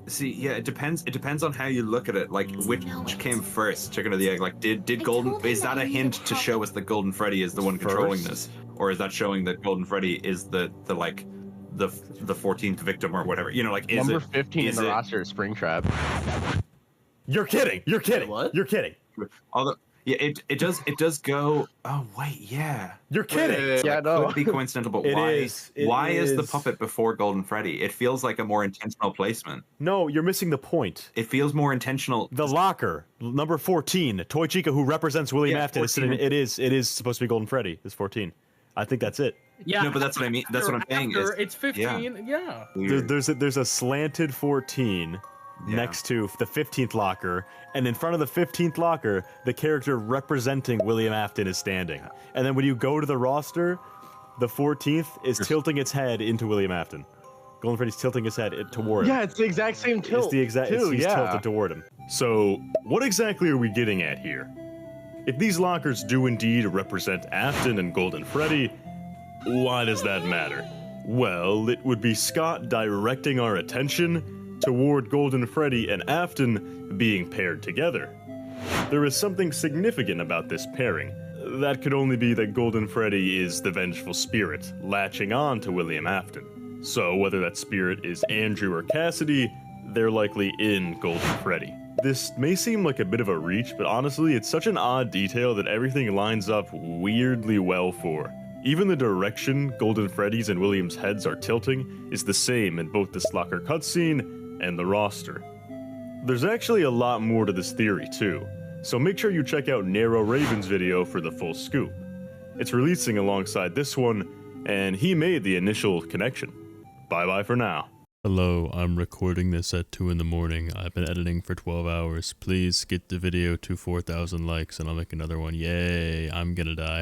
See, yeah, it depends. It depends on how you look at it. Like, which came first, chicken or the egg? Like, did Golden? Is that a hint to show us that Golden Freddy is the one controlling this, or is that showing that Golden Freddy is the 14th victim or whatever? You know, like is number it 15 in the roster is Springtrap? You're kidding. You're kidding. What? You're kidding. Although, yeah, it does go. Oh wait, yeah. You're kidding. Yeah, no. Could be coincidental, but It why? is. It Why is the is. puppet before Golden Freddy? It feels like a more intentional placement. No, you're missing the point. It feels more intentional. The locker, number 14, Toy Chica, who represents William Afton, is sitting. 14. It is supposed to be Golden Freddy. It's 14. I think that's it. Yeah. No, but that's what I mean. That's what I'm saying. Is It's 15. Yeah. There's a slanted 14 next to the 15th locker, and in front of the 15th locker, the character representing William Afton is standing. And then when you go to the roster, the 14th is tilting its head into William Afton. Golden Freddy's tilting his head toward him. Yeah, it's the exact same tilt. It's the exact. He's tilted toward him. So, what exactly are we getting at here? If these lockers do indeed represent Afton and Golden Freddy, why does that matter? Well, it would be Scott directing our attention toward Golden Freddy and Afton being paired together. There is something significant about this pairing. That could only be that Golden Freddy is the vengeful spirit, latching on to William Afton. So whether that spirit is Andrew or Cassidy, they're likely in Golden Freddy. This may seem like a bit of a reach, but honestly, it's such an odd detail that everything lines up weirdly well for. Even the direction Golden Freddy's and William's heads are tilting is the same in both this locker cutscene and the roster. There's actually a lot more to this theory too, so make sure you check out Narrow Raven's video for the full scoop. It's releasing alongside this one, and he made the initial connection. Bye bye for now. Hello, I'm recording this at 2 in the morning. I've been editing for 12 hours. Please get the video to 4,000 likes and I'll make another one. Yay, I'm gonna die.